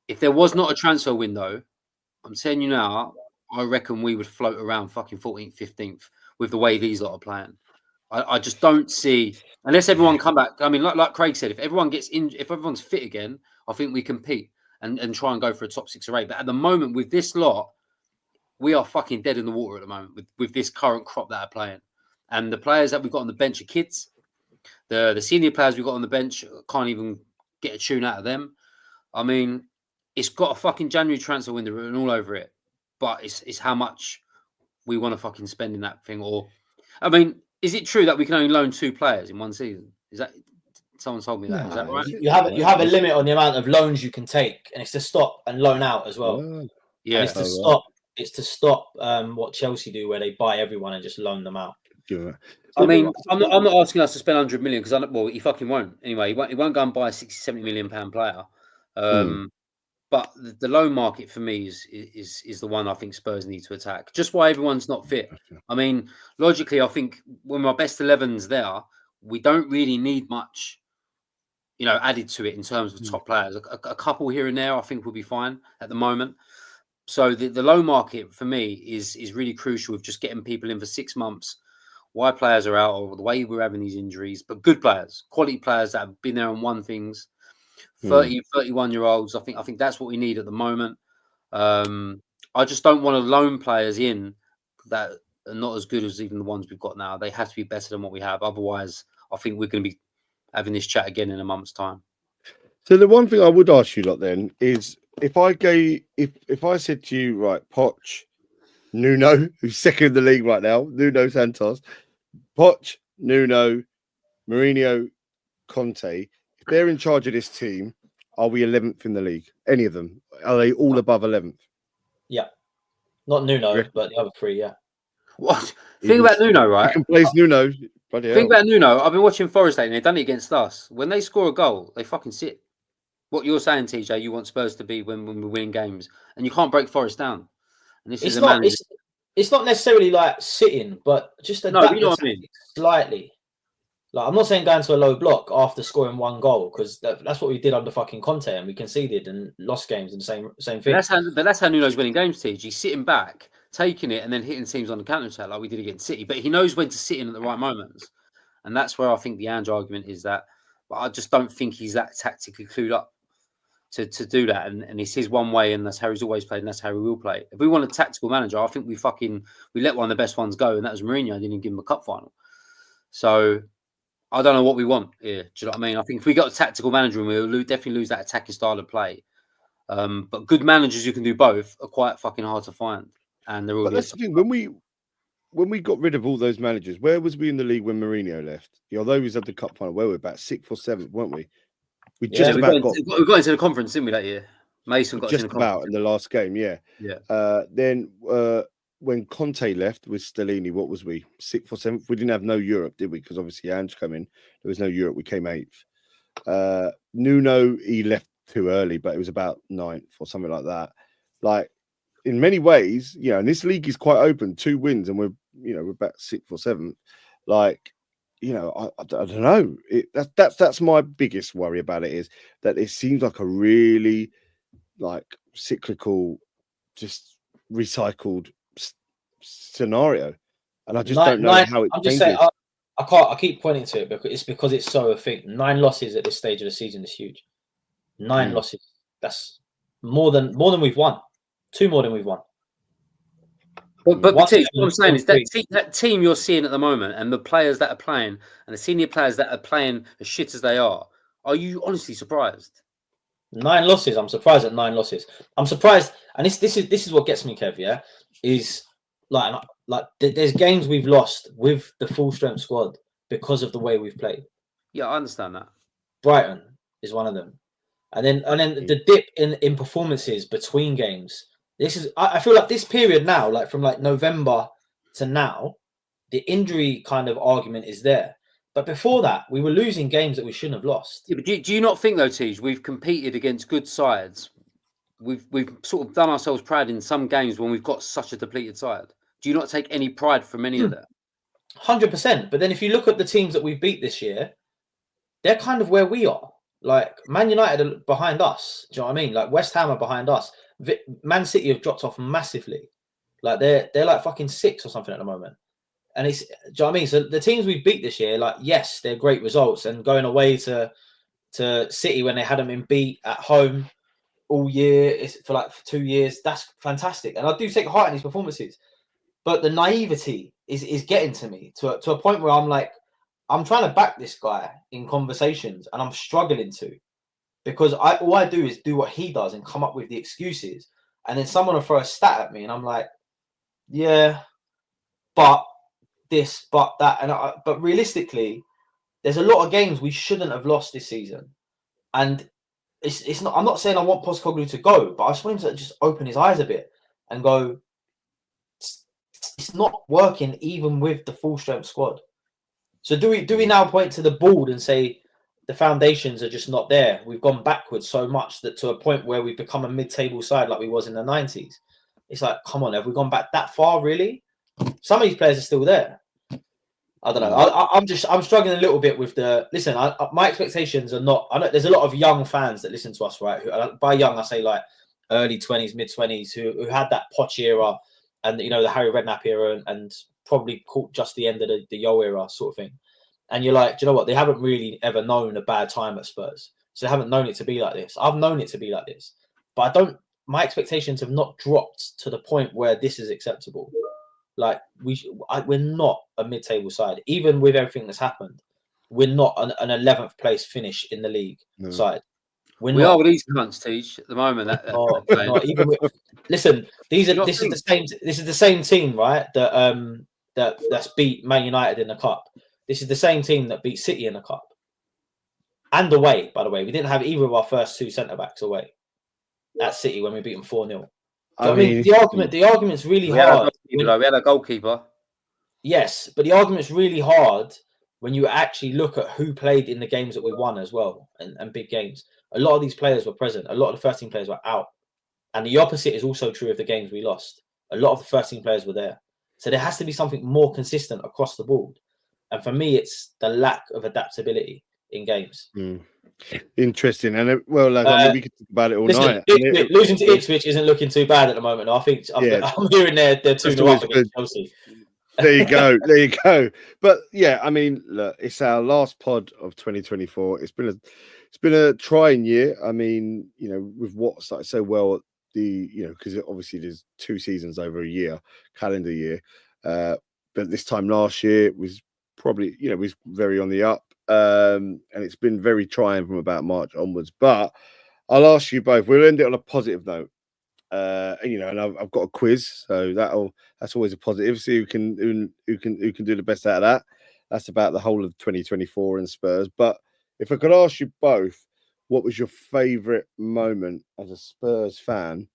if there was not a transfer window, I'm telling you now, I reckon we would float around fucking 14th, 15th with the way these lot are playing. I just don't see, unless everyone come back. I mean, like Craig said, if everyone gets in, if everyone's fit again, I think we compete and try and go for a top 6 or 8. But at the moment, with this lot, we are fucking dead in the water at the moment with this current crop that are playing. And the players that we've got on the bench are kids. The senior players we've got on the bench can't even get a tune out of them. I mean, it's got a fucking January transfer window written all over it. But it's how much we want to fucking spend in that thing. Or, I mean, Is it true that we can only loan 2 players in one season? Is that someone told me that? Is that Nah, right? is it? You have a limit on the amount of loans you can take, and it's to stop and loan out as well. Ah, Yeah. And it's to Oh, right. stop. It's to stop what Chelsea do, where they buy everyone and just loan them out. Yeah. I mean, I'm not asking us to spend 100 million because well, he fucking won't. Anyway, he won't go and buy a 60, 70 million pound player. But the loan market for me is the one I think Spurs need to attack. Just why everyone's not fit. I mean, logically, I think when our best 11's there, we don't really need much, added to it in terms of top players. A couple here and there, I think, will be fine at the moment. So the loan market for me is really crucial with just getting people in for 6 months. Why players are out, or the way we're having these injuries, but good players, quality players that have been there and won things. 30, 31-year-olds. I think that's what we need at the moment. I just don't want to loan players in that are not as good as even the ones we've got now. They have to be better than what we have. Otherwise, I think we're going to be having this chat again in a month's time. So the one thing I would ask you lot then is if I said to you, right, Poch, Nuno, who's second in the league right now, Nuno Santos, Poch, Nuno, Mourinho, Conte, if they're in charge of this team, are we 11th in the league? Any of them? Are they all above 11th? Yeah. Not Nuno, but the other 3, yeah. What? Think about Nuno, right? You can place Nuno. Think about Nuno. I've been watching Forest lately, and they've done it against us. When they score a goal, they fucking sit. What you're saying, TJ, you want Spurs to be when we're winning games, and you can't break Forest down. And this is a manager. It's not necessarily like sitting, but just adapt slightly. Like, I'm not saying going to a low block after scoring 1 goal, because that's what we did under fucking Conte, and we conceded and lost games in the same thing. But that's how Nuno's winning games, TJ. He's sitting back, taking it, and then hitting teams on the counter attack like we did against City. But he knows when to sit in at the right moments, and that's where I think the Ange argument is that. But I just don't think he's that tactically clued up to do that, and it's his one way, and that's how he's always played, and that's how he will play. If we want a tactical manager, I think we let one of the best ones go, and that was Mourinho. I didn't give him a cup final. So I don't know what we want here. Do you know what I mean? I think if we got a tactical manager, we'll definitely lose that attacking style of play. But good managers who can do both are quite fucking hard to find, and they're all. But that's the thing. When we got rid of all those managers, where was we in the league when Mourinho left? Although he was at the cup final, where were we? About 6th or 7th, weren't we? We got into the conference, didn't we, that year? Mason got just into the about in the last game, yeah. Then when Conte left with Stellini, what was we? 6th or 7th? We didn't have no Europe, did we? Because obviously Ange came in. There was no Europe. We came 8th. Nuno, he left too early, but it was about 9th or something like that. Like, in many ways, and this league is quite open. 2 wins, and we're about 6th or 7th. Like, I don't know. That's my biggest worry about it, is that it seems like a really cyclical, just recycled scenario, and I just don't know how it changes. I keep pointing to it because it's so a thing. 9 losses at this stage of the season is huge. 9 losses. That's more than we've won. 2 more than we've won. But what I'm saying is that team you're seeing at the moment, and the players that are playing, and the senior players that are playing as shit as they are you honestly surprised? 9 losses. I'm surprised at 9 losses. I'm surprised, and this is what gets me, Kev. Yeah, is like there's games we've lost with the full strength squad because of the way we've played. Yeah, I understand that. Brighton is one of them, and then the dip in performances between games. I feel like this period now, like from November to now, the injury kind of argument is there. But before that, we were losing games that we shouldn't have lost. Yeah, but do you not think, though, Tej, we've competed against good sides? We've sort of done ourselves proud in some games when we've got such a depleted side. Do you not take any pride from any of that? 100%. But then if you look at the teams that we've beat this year, they're kind of where we are. Like, Man United are behind us. Do you know what I mean? Like, West Ham are behind us. Man City have dropped off massively. Like, they're like fucking 6 or something at the moment. And do you know what I mean? So the teams we've beat this year, like, yes, they're great results. And going away to City when they hadn't been beat at home all year for 2 years, that's fantastic. And I do take heart in these performances. But the naivety is getting to me to a point where I'm like, I'm trying to back this guy in conversations, and I'm struggling to, because all I do is do what he does and come up with the excuses, and then someone will throw a stat at me, and I'm like, yeah, but this, but that, but realistically, there's a lot of games we shouldn't have lost this season, and it's not. I'm not saying I want Postecoglou to go, but I just want him to just open his eyes a bit and go. It's not working even with the full strength squad. So do we now point to the board and say the foundations are just not there? We've gone backwards so much that to a point where we've become a mid-table side like we was in the 90s. It's like, come on, have we gone back that far, really? Some of these players are still there. I don't know. I'm struggling a little bit with the. Listen, my expectations are not. I know there's a lot of young fans that listen to us, right? Who, by young, I say like early 20s, mid 20s, who had that Poch era and the Harry Redknapp era and probably caught just the end of the Yo era sort of thing. And you're like, do you know what? They haven't really ever known a bad time at Spurs, so they haven't known it to be like this. I've known it to be like this, but I don't. My expectations have not dropped to the point where this is acceptable. Like we're not a mid-table side, even with everything that's happened. We're not an 11th place finish in the league side. We are with these cunts, Teach, at the moment. Not even with, listen, this is the same team, right? That's beat Man United in the cup. This is the same team that beat City in the cup. And away, by the way, we didn't have either of our first two centre backs away at City when we beat them 4-0. I mean, the argument's really hard. We had a goalkeeper. Yes, but the argument's really hard when you actually look at who played in the games that we won as well, and big games. A lot of these players were present. A lot of the first team players were out. And the opposite is also true of the games we lost. A lot of the first team players were there. So there has to be something more consistent across the board. And for me, it's the lack of adaptability in games. Interesting. And we could talk about it all night. Losing to Ipswich isn't looking too bad at the moment. I think I'm hearing they're 2-0 up against Chelsea. There you go. There you go. But yeah, I mean, look, it's our last pod of 2024. It's been a trying year. I mean, with what started so well at because obviously there's 2 seasons over a year, calendar year. But this time last year it was probably, was very on the up. And it's been very trying from about March onwards. But I'll ask you both. We'll end it on a positive note. And I've got a quiz, so that's always a positive. See who can do the best out of that. That's about the whole of 2024 in Spurs. But if I could ask you both, what was your favourite moment as a Spurs fan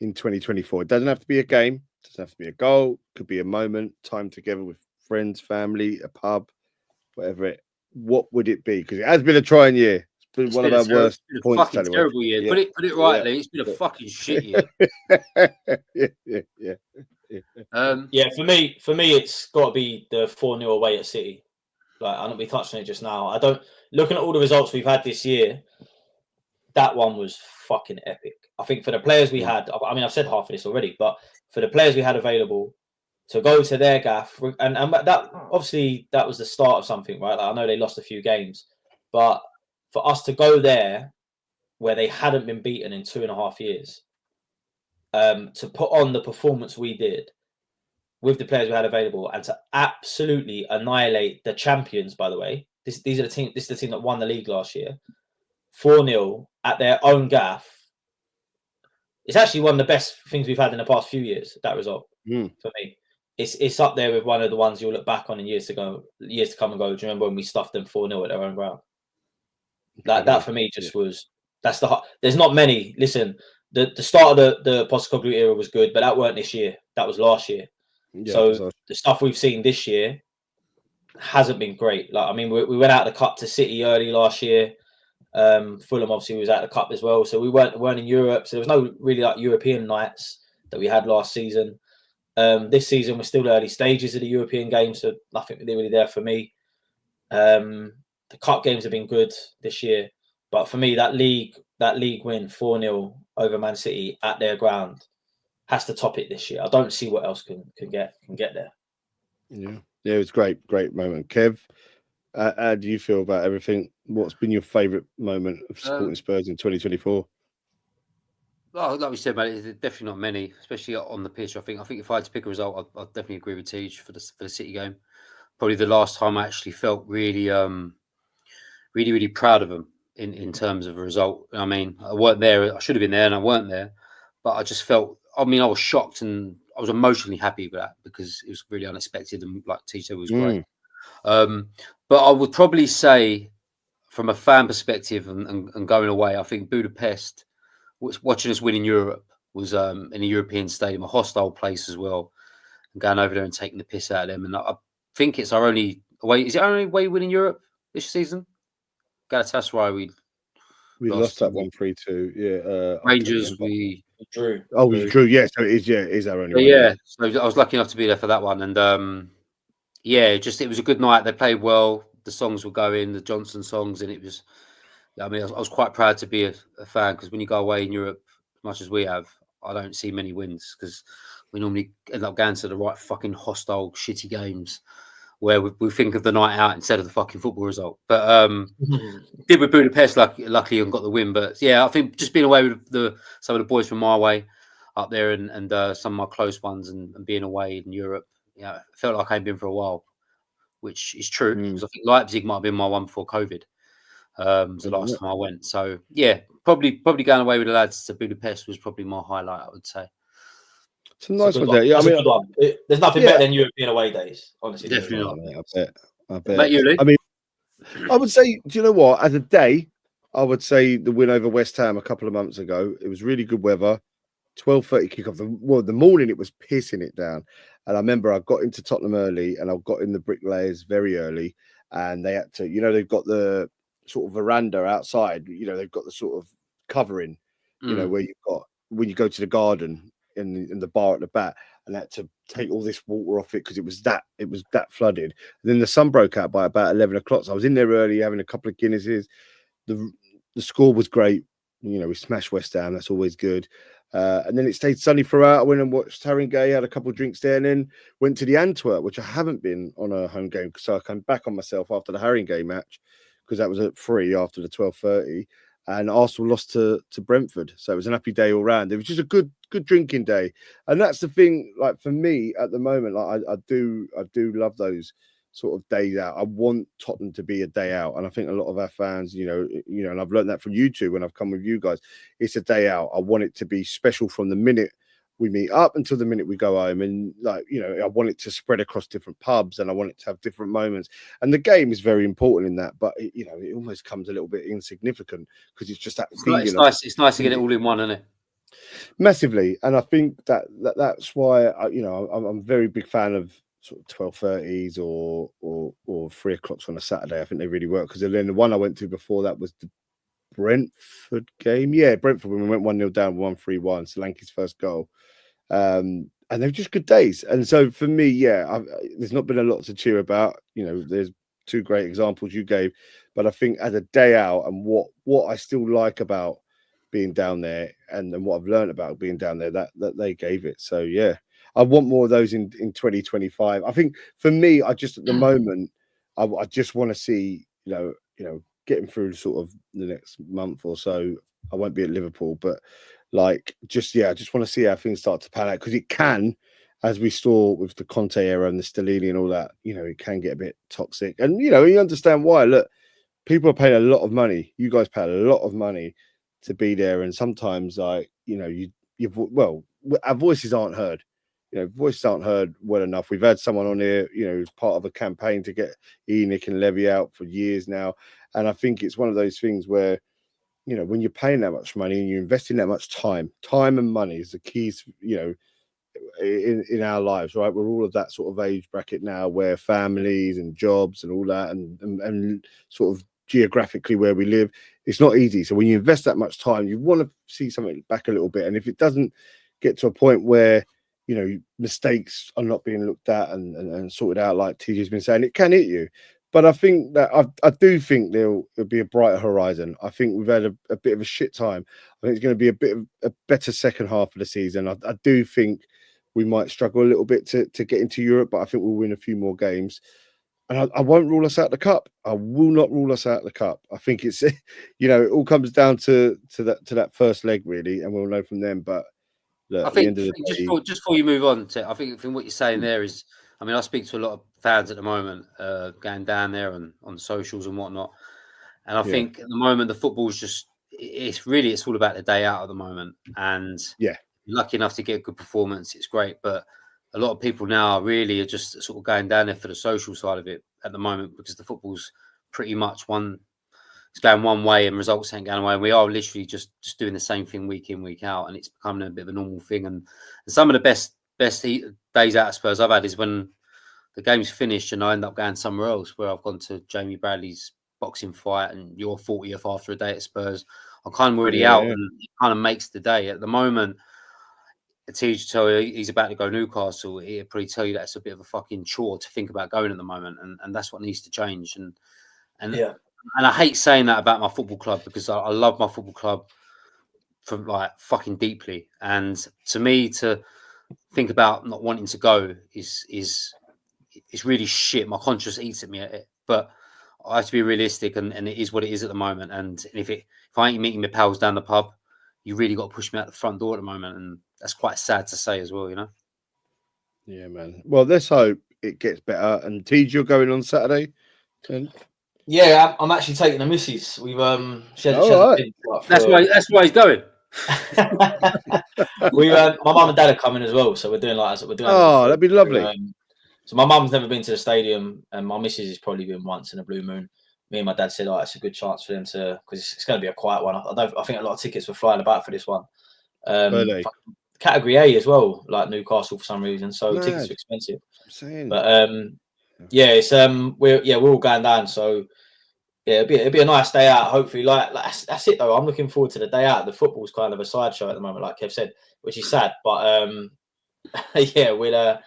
in 2024? It doesn't have to be a game, it doesn't have to be a goal, it could be a moment, time together with friends, family, a pub, whatever what would it be? Because it has been a trying year. It's been one of our worst points. Fucking terrible year. Yeah. Put it rightly. It's been a fucking shit year. Yeah. For me, it's got to be the 4-0 away at City. Like I don't be touching it just now. Looking at all the results we've had this year, that one was fucking epic. I think for the players we had, I mean, I've said half of this already, but for the players we had available to go to their gaff, and that obviously that was the start of something, right? Like, I know they lost a few games, but for us to go there where they hadn't been beaten in 2.5 years, to put on the performance we did with the players we had available and to absolutely annihilate the champions, by the way, this is the team that won the league last year, 4-0 at their own gaff. It's actually one of the best things we've had in the past few years, that result, for me. It's up there with one of the ones you'll look back on in years to come and go, do you remember when we stuffed them 4-0 at their own ground? That for me just was, there's not many. Listen, the start of the Postecoglou era was good, but that weren't this year. That was last year. Yeah, so the stuff we've seen this year hasn't been great. Like, I mean, we went out of the cup to City early last year. Fulham obviously was out of the cup as well, so we weren't in Europe. So there was no really like European nights that we had last season. This season we're still early stages of the European games, so nothing really there for me. The cup games have been good this year, but for me that league win 4-0 over Man City at their ground has to top it this year. I don't see what else can get there. Yeah, it was great moment. Kev, how do you feel about everything? What's been your favourite moment of supporting Spurs in 2024? Well, like we said, mate, there's definitely not many, especially on the pitch. I think if I had to pick a result, I'd definitely agree with Tej for the City game. Probably the last time I actually felt really proud of them in terms of a result. I mean, I weren't there. I should have been there, and I weren't there. But I just felt. I mean, I was shocked and was emotionally happy with that because it was really unexpected and like TJ was great. But I would probably say from a fan perspective and going away, I think Budapest, watching us win in Europe was in a European stadium, a hostile place as well, and going over there and taking the piss out of them. And I think it's our only away. Is it our only way win in Europe this season? Galatasaray, we lost that 1-3-2. Yeah, Rangers, we drew. Oh, we drew. Yeah, so it is. Yeah, it is our only. Yeah, so I was lucky enough to be there for that one, and yeah, just it was a good night. They played well. The songs were going, the Johnson songs, and it was. I mean, I was quite proud to be a fan because when you go away in Europe, as much as we have, I don't see many wins because we normally end up going to the right fucking hostile, shitty games where we think of the night out instead of the fucking football result. But did with Budapest luckily and got the win. But yeah, I think just being away with some of the boys from my way up there and some of my close ones and being away in Europe, yeah, it felt like I hadn't been for a while, which is true because I think Leipzig might have been my one before COVID. Was the last time I went. So yeah, probably going away with the lads to Budapest was probably my highlight, I would say. It's a nice one there. Yeah, I mean, there's nothing better than European away days. Honestly, definitely not. Mate, I bet. About you, Lee? I mean, I would say, do you know what? As a day, I would say the win over West Ham a couple of months ago. It was really good weather. 12:30 kickoff. The morning it was pissing it down, and I remember I got into Tottenham early, and I got in the Bricklayers very early, and they had to, they've got the sort of veranda outside. They've got the sort of covering, where you've got when you go to the garden in the bar at the back, and they had to take all this water off it because it was that flooded. And then the sun broke out by about 11 o'clock. So I was in there early having a couple of Guinnesses. The score was great. We smashed West Ham. That's always good. And then it stayed sunny throughout. I went and watched Haringey, had a couple of drinks there, and then went to the Antwerp, which I haven't been on a home game. So I came back on myself after the Haringey match because that was at 3 after the 12:30. And Arsenal lost to Brentford. So it was an happy day all round. It was just a good drinking day. And that's the thing, like for me at the moment, like I do love those sort of days out. I want Tottenham to be a day out. And I think a lot of our fans, and I've learned that from you two when I've come with you guys, it's a day out. I want it to be special from the minute we meet up until the minute we go home. And I want it to spread across different pubs and I want it to have different moments. And the game is very important in that, but it almost comes a little bit insignificant because it's just that feeling. It's nice to get it all in one, isn't it? Massively. And I think that's why I'm a very big fan of sort of 12:30s or 3 o'clocks on a Saturday. I think they really work because then the one I went to before that was the Brentford game. Yeah, Brentford when we went 1-0 down, 1-3-1. Solanke's first goal. And they're just good days. And so for me, there's not been a lot to cheer about. There's two great examples you gave, but I think as a day out and what I still like about being down there and then what I've learned about being down there that they gave it. So yeah, I want more of those in 2025. I think for me, I just at the moment, I just want to see, getting through sort of the next month or so. I won't be at Liverpool, but I just want to see how things start to pan out because it can, as we saw with the Conte era and the Stellini and all that, it can get a bit toxic. And you understand why. Look, people are paying a lot of money. You guys pay a lot of money to be there, and sometimes our voices aren't heard. Voices aren't heard well enough. We've had someone on here, who's part of a campaign to get Enoch and Levy out for years now. And I think it's one of those things where, when you're paying that much money and you're investing that much time and money is the keys, in our lives, right? We're all of that sort of age bracket now where families and jobs and all that and sort of geographically where we live, it's not easy. So when you invest that much time, you want to see something back a little bit. And if it doesn't get to a point where, mistakes are not being looked at and sorted out, like TJ's been saying, it can hit you. But I think that I do think there'll be a brighter horizon. I think we've had a bit of a shit time. I think it's going to be a bit of a better second half of the season. I do think we might struggle a little bit to get into Europe, but I think we'll win a few more games. And I won't rule us out the cup. I will not rule us out the cup. I think it's, it all comes down to that first leg really, and we'll know from them. But look, I think just before you move on, I think what you're saying there is, I mean, I speak to a lot of fans at the moment, going down there and on socials and whatnot. And I think at the moment the football's just it's all about the day out at the moment. And you're lucky enough to get a good performance, it's great. But a lot of people now really are just sort of going down there for the social side of it at the moment, because the football's pretty much it's going one way and results ain't going away. And we are literally just doing the same thing week in, week out, and it's becoming a bit of a normal thing. And some of the best days out of Spurs I've had is when the game's finished and I end up going somewhere else, where I've gone to Jamie Bradley's boxing fight and you're 40th after a day at Spurs. I'm kind of already out, and it kind of makes the day. At the moment, a teacher tell you he's about to go Newcastle, he'll probably tell you that's a bit of a fucking chore to think about going at the moment, and that's what needs to change. And I hate saying that about my football club, because I love my football club from like fucking deeply. And to me, to think about not wanting to go is really shit. My conscience eats at me at it, but I have to be realistic, and it is what it is at the moment. And if I ain't meeting my pals down the pub, you really got to push me out the front door at the moment, and that's quite sad to say as well, you know. Yeah, man. Well, let's hope it gets better. And Tej, you're going on Saturday. Yeah, I'm actually taking the missus. We've she hasn't Right. been, like, That's why he's going. My mum and dad are coming as well, so we're doing that'd be lovely. So my mum's never been to the stadium, and my missus has probably been once in a blue moon. Me and my dad said, it's a good chance for them to, because it's going to be a quiet one. I think a lot of tickets were flying about for this one. Category A as well, like Newcastle for some reason, so tickets are expensive. But it's we're all going down, so yeah, it'd be a nice day out. Hopefully, like that's it though. I'm looking forward to the day out. The football's kind of a sideshow at the moment, like Kev said, which is sad. But yeah, we're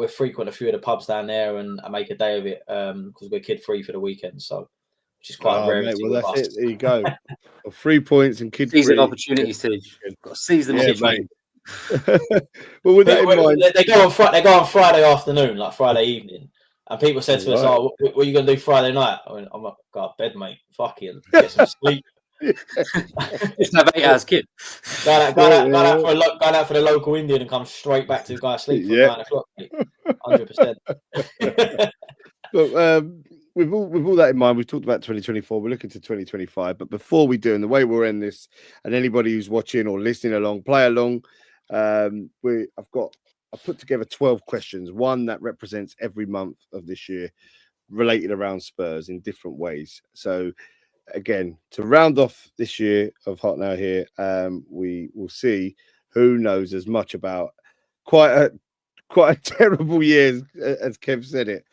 frequent a few of the pubs down there and make a day of it, because we're kid free for the weekend, so which is quite rare. Well, that's it. There you go. 3 points and kid free. Season opportunities, too. Got to seize them. Well, with that in mind, they go on Friday afternoon, like Friday evening, and people said to us, what are you going to do Friday night? I'm like, go to bed, mate. Fucking get some sleep. Just have 8 hours, kid. Go out for the local Indian and come straight back to the guy sleep for 9 o'clock. 100%. But with all that in mind, we've talked about 2024. We're looking to 2025. But before we do, and the way we'll end this, and anybody who's watching or listening along, play along. I've put together 12 questions, one that represents every month of this year, related around Spurs in different ways. So again, to round off this year of Hot Now Here, we will see who knows as much about quite a terrible year as Kev said it.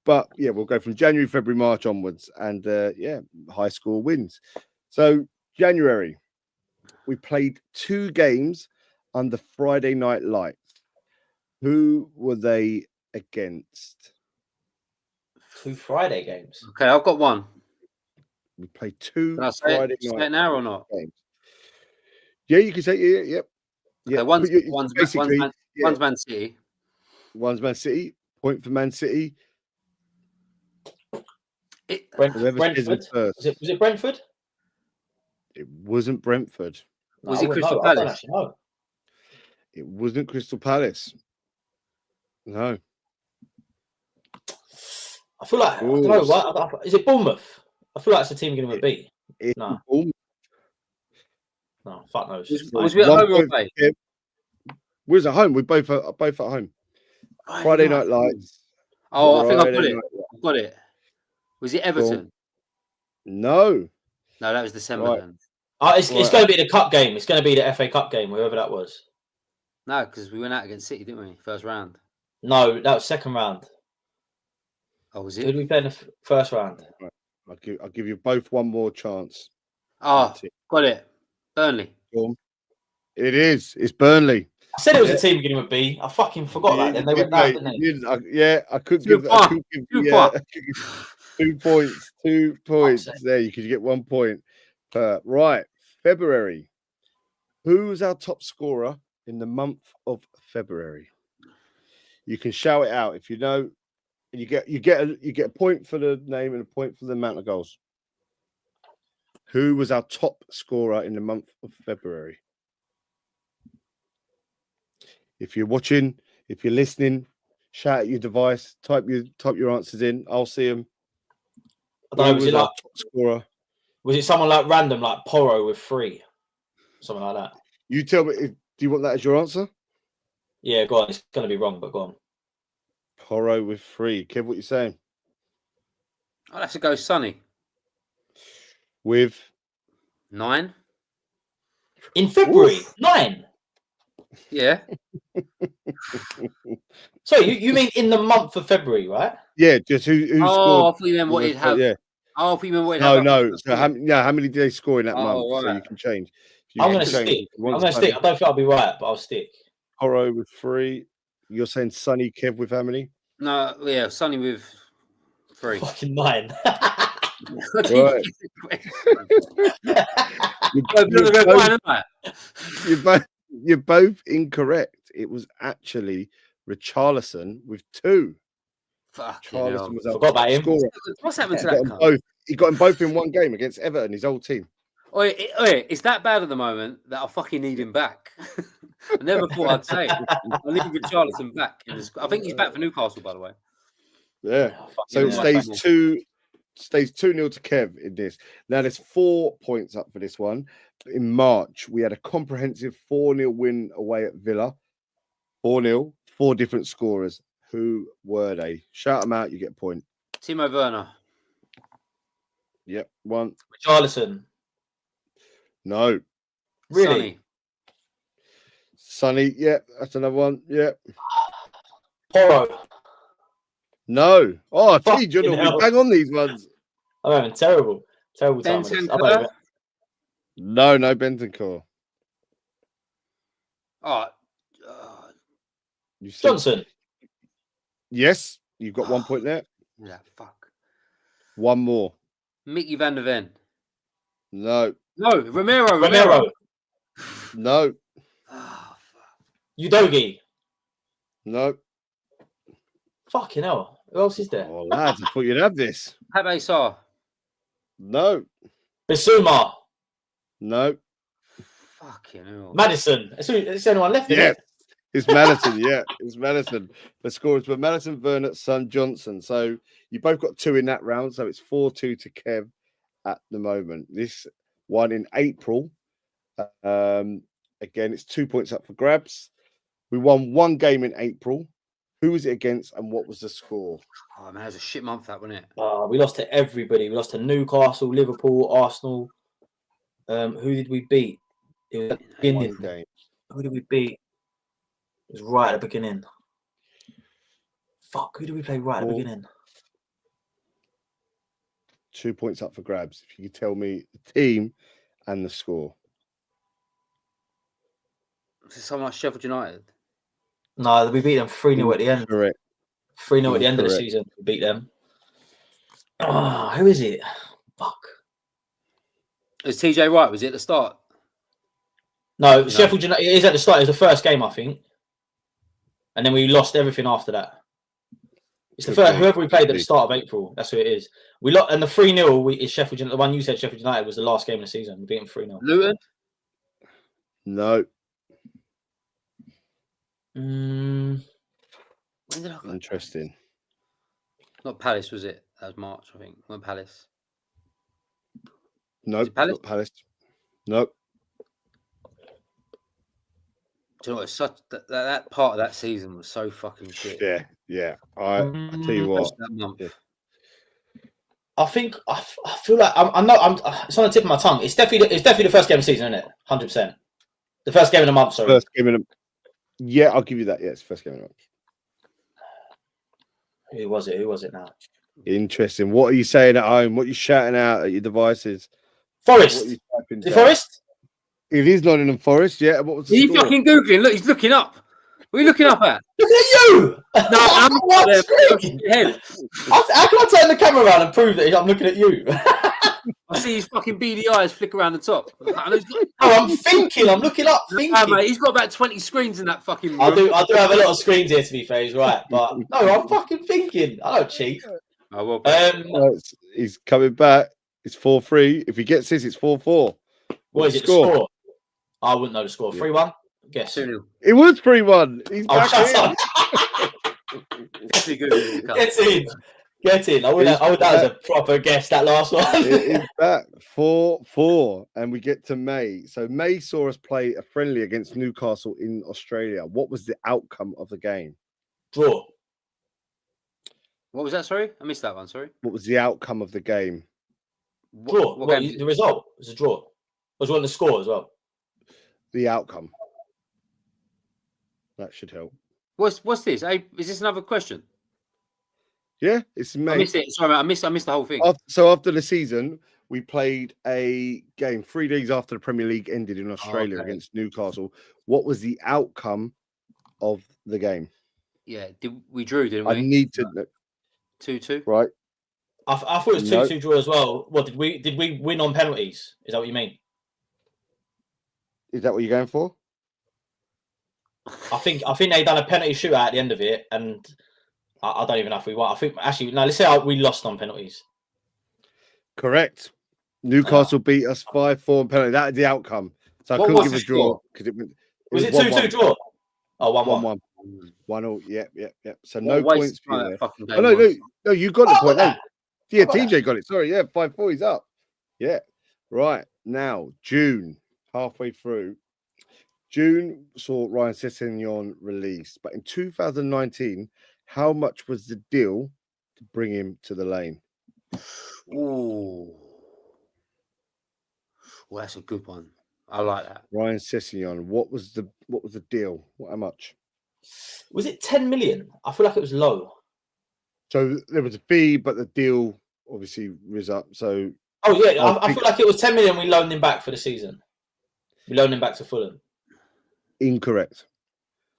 But yeah, we'll go from January, February, March onwards, and high score wins. So January, we played 2 games under Friday Night Lights. Who were they against? 2 Friday games. Okay, I've got one. We played 2 Friday night. Say it now or not? Games. Yeah, you can say yep. Okay, one's Man City. One's Man City. Point for Man City. Brentford. Was it Brentford? It wasn't Brentford. Was it Crystal Palace? It wasn't Crystal Palace. No. I feel like, I don't know, what, is it Bournemouth? I feel like it's a team you're going to beat. No. No, fuck knows. Was we at home or away? We was at home. We're both at home. Friday Night Lights. Oh, I think I've got it. I've got it. Was it Everton? No. No, that was December then. It's going to be the cup game. It's going to be the FA Cup game, whoever that was. No, because we went out against City, didn't we? First round. No, that was second round. Oh, was it? Who did we play in the first round? Right. I'll give you both one more chance. Oh, got it. Burnley. It is. It's Burnley. I said it was a team beginning with B. I fucking forgot that. Then they went down, didn't they? I could give 2 points. 2 points. There, you could get 1 point. Right. February. Who was our top scorer in the month of February? You can shout it out if you know. You get a point for the name and a point for the amount of goals. Who was our top scorer in the month of February? If you're watching, if you're listening, shout at your device, type your answers in. I'll see them. I don't know, was it like top scorer? Was it someone like random, like Porro with 3? Something like that. You tell me. Do you want that as your answer? Yeah, go on. It's going to be wrong, but go on. Porro with 3. Kev, what you saying? I'll have to go Sonny. With 9. In February, Oof. 9. Yeah. So you mean in the month of February, right? Yeah, just who Oh, scored? I thought you meant what he'd have. Yeah. Oh, I thought you meant what he'd No, have. no. So how many did they score in that month? right. So you can change. I'm going to stick. I'm going to stick. I don't think I'll be right, but I'll stick. Porro with 3. You're saying Sonny, Kev with how many? No, yeah, Sonny with 3. Fucking 9. Right. You're both incorrect. It was actually Richarlison with 2. Richarlison was forgot about him. Scorer. What's happened to that guy? He got them both in one game against Everton, his old team. It's that bad at the moment that I fucking need him back. I never thought I'd say it. I need Richarlison back. I think he's back for Newcastle, by the way. Yeah. So it stays 2-0 to Kev in this. Now there's 4 points up for this one. In March, we had a comprehensive 4-0 win away at Villa. 4-0, 4 different scorers. Who were they? Shout them out, you get a point. Timo Werner. Yep, 1. Richarlison. No. Really? Sonny, yep, that's another one. Yep. Porro. No. Oh, T, you're not bang on these ones. I'm having terrible time. No, Bentancur. Johnson. Yes, you've got 1 point there. Yeah, fuck. 1 more. Mickey van der Ven. No. Romero. No. Udogi. No. Fucking hell. Who else is there? Oh, lads, I thought you'd have this. Pape Sarr. No. Bissouma. No. Fucking hell. Madison. It's anyone left. Yeah. It's Madison, yeah. It's Madison. The scorers were Madison, Burnett, Son, Johnson. So you both got 2 in that round. So it's 4-2 to Kev at the moment. This one in April. Again, it's 2 points up for grabs. We won 1 game in April. Who was it against and what was the score? Oh, man, it was a shit month, that, wasn't it? We lost to everybody. We lost to Newcastle, Liverpool, Arsenal. Who did we beat? It was at the beginning. Game. Who did we beat? It was right at the beginning. Fuck, who did we play right at the beginning? 2 points up for grabs. If you could tell me the team and the score. Is it someone like Sheffield United? No, we beat them 3-0 at the end. Correct. 3-0 at the end of the season. We beat them. Oh, who is it? Fuck. It was TJ Wright, was it at the start? No, Sheffield United. It is at the start. It was the first game, I think. And then we lost everything after that. It's the first, whoever we played at the start of April. That's who it is. We lost, and the 3-0 is Sheffield United. The one you said, Sheffield United, was the last game of the season. We beat them 3-0. Luton? No. Interesting. Not Palace, was it? That was March, I think. Not Palace. No, not Palace. No. Do you know what? It's such that part of that season was so fucking shit. Yeah. I tell you what. Yeah. I think I feel like I'm it's on the tip of my tongue. It's definitely the first game of the season, isn't it? 100%. The first game of the month. Sorry. First game of the. Yeah, I'll give you that. Yeah, it's first game of the month. Who was it now? Interesting. What are you saying at home? What are you shouting out at your devices? Forest. Is it Forest? It is Nottingham Forest. Yeah. What was the He's fucking googling. Look, he's looking up. What are you looking up at? Looking at you. No, I'm not there. How can I turn the camera around and prove that I'm looking at you? I see his fucking beady eyes flick around the top. I'm thinking. I'm looking up. Thinking. Mate, he's got about 20 screens in that fucking room. I do have a lot of screens here, to be fair. He's right, but no, I'm fucking thinking. I don't cheat. Oh, well, he's coming back. It's 4-3. If he gets this, it's 4-4. What is it? The score? I wouldn't know the score. 3-1. Guess. 2-0. It was 3-1. He's back shut in. up. Definitely good. Get in. Get in. I would that was a proper guess, that last one. It is back 4-4, and we get to May. So May saw us play a friendly against Newcastle in Australia. What was the outcome of the game? Draw. What was that? Sorry, I missed that one. Sorry. What was the outcome of the game? Draw. What game? The result was a draw. Was one the score as well. The outcome. That should help. What's this? Hey, is this another question? Yeah, it's May. I missed it. Sorry, mate, I missed the whole thing. So after the season, we played a game 3 days after the Premier League ended in Australia against Newcastle. What was the outcome of the game? Yeah, we drew, didn't we? I need to know. 2-2. Right. I thought it was 2-2 draw as well. What did we win on penalties? Is that what you mean? Is that what you're going for? I think they done a penalty shootout at the end of it, and I don't even know if we won. I think actually no. Let's say we lost on penalties. Correct. Newcastle beat us 5-4 on penalty. That is the outcome. So I couldn't give a draw because it was it 2-2 draw. Oh, 1-1. 1-1. Yep. So no points for you there. Oh, no, you got the point. No. Yeah, TJ got it. Sorry, 5-4. He's up. Yeah. Right. Now, June, halfway through. June saw Ryan Sessegnon released. But in 2019, how much was the deal to bring him to the lane? Ooh. Well, that's a good one. I like that. Ryan Sessegnon. What was the deal? How much? Was it 10 million? I feel like it was low. So there was a fee, but the deal obviously was up. So I feel like it was 10 million. We loaned him back for the season. We loaned him back to Fulham. Incorrect.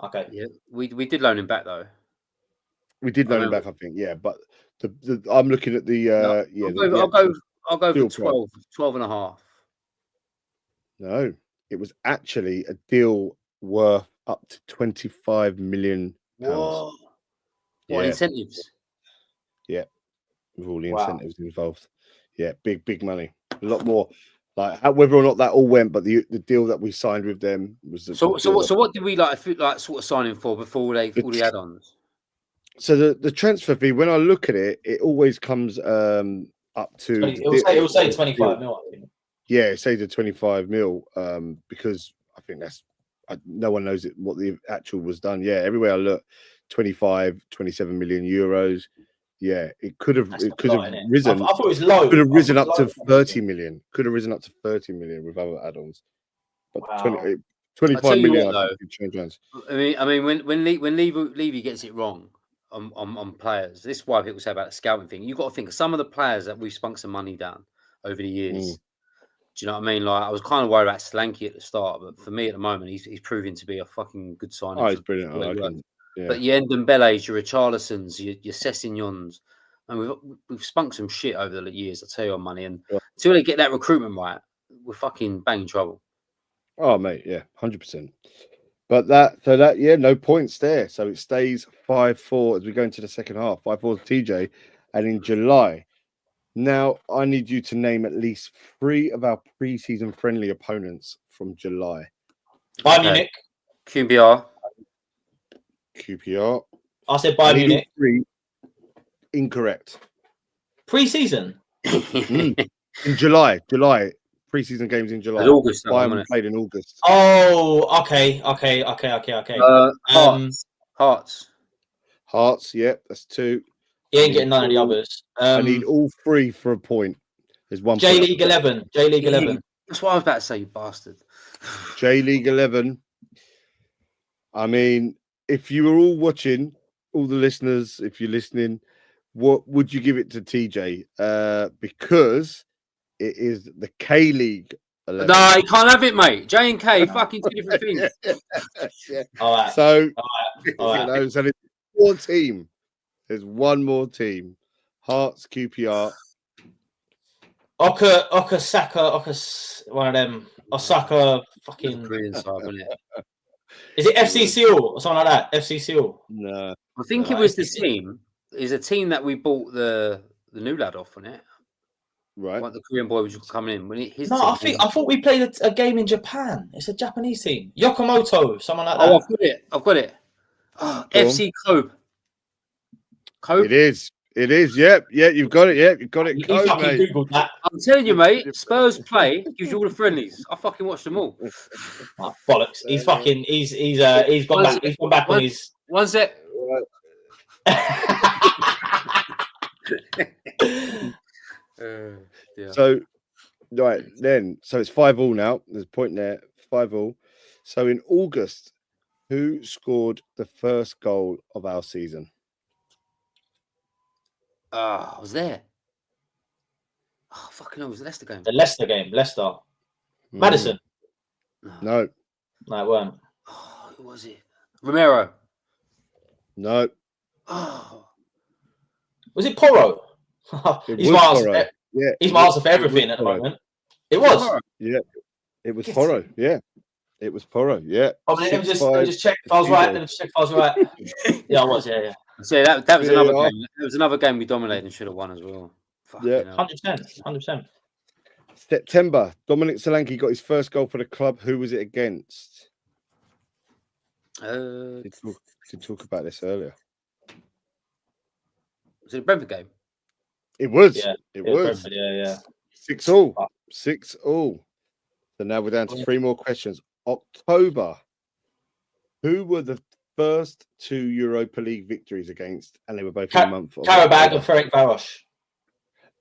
Okay. Yeah, we did loan him back though. We did loan him back, I think. Yeah, but I'm looking at the I'll go for 12 and a half. No, it was actually a deal worth up to 25 million pounds. What incentives? Yeah, with all the incentives involved. Yeah, big money. A lot more. Like whether or not that all went, but the deal that we signed with them was what did we like sort of sign in for before all the add-ons? So the transfer fee, when I look at it, it always comes up to it will say 25 mil, I think. Yeah, it says the 25 mil because I think no one knows what the actual was done. Yeah, everywhere I look, 25, 27 million euros. Yeah, it could have risen. I thought it was low. Could have risen up to 30 million. Could have risen up to 30 million with other add-ons. But 25 million. I mean, when Levy gets it wrong on players, this is why people say about the scouting thing. You've got to think of some of the players that we've spunk some money down over the years. Do you know what I mean? Like I was kind of worried about Solanke at the start, but for me at the moment, he's proving to be a fucking good signing. Oh, he's brilliant. But your Ndombele's, your Richarlison's, your Sessegnons, and we've spunk some shit over the years. I tell you on money, and until they get that recruitment right, we're fucking banging trouble. Oh mate, yeah, 100%. But no points there. So it stays 5-4 as we go into the second half. 5-4 to TJ, and in July. Now I need you to name at least 3 of our pre-season friendly opponents from July. Bayern Munich, QPR. I said Bayern Munich. 3. Incorrect. Pre-season. In July. Pre-season games in July. August. Bayern played in August. Oh, okay. Hearts. Yep, that's 2. He ain't getting none of the others. I need all 3 for a point. There's one. J League 11. That's what I was about to say, you bastard. J League 11. I mean, if you were all watching, all the listeners, if you're listening, what would you give it to TJ? Because it is the K League 11. No, you can't have it, mate. J and K, fucking 2 different things. Yeah. All right. So, all right. So there's 4 team. There's one more team. Hearts, QPR. Osaka, one of them. Osaka, fucking. Brilliant side, wasn't it? Is it FC Seoul or something like that? FC Seoul. No. I think it was the team. Is a team that we bought the new lad off on it. Right. Like the Korean boy was coming in. I thought we played a game in Japan. It's a Japanese team. Yokomoto, someone like that. Oh, I've got it. Oh, FC Kobe. It is. It is. Yep. Yeah, you've got it. Yeah, you've got it. He Code, fucking mate. googled that. I'm telling you, mate. Spurs play gives you all the friendlies. I fucking watched them all. Oh, bollocks. He's fucking. He's gone back. He's gone back on his. One sec. Yeah. So, right then. So it's 5-5 now. There's a point there. 5-5. So in August, who scored the first goal of our season? I was there. Oh, fucking hell, it was the Leicester game. The Leicester game. Leicester. Madison. No. No, it weren't. Oh, who was it? Romero. No. Oh, Was it Porro? It He's was my answer. Porro. Yeah. He's my answer for everything at the Porro. moment. It was. Yeah. It was Porro. Yeah. It was Porro. Yeah. Oh, let me just check if I was right. Let me just check if I was right. Yeah, I was. Yeah. so that was another Yeah. game. It was another game we dominated and should have won as well. Yeah. 100%. September, Dominic Solanke got his first goal for the club. Who was it against? Did talk about this earlier. Was it a Brentford game? It was. Yeah, It was. Brentford, yeah. 6-6. 6-6. So now we're down to 3 more questions. October. Who were the first 2 Europa League victories against? And they were both in the month of Karabag and Ferenc Varos.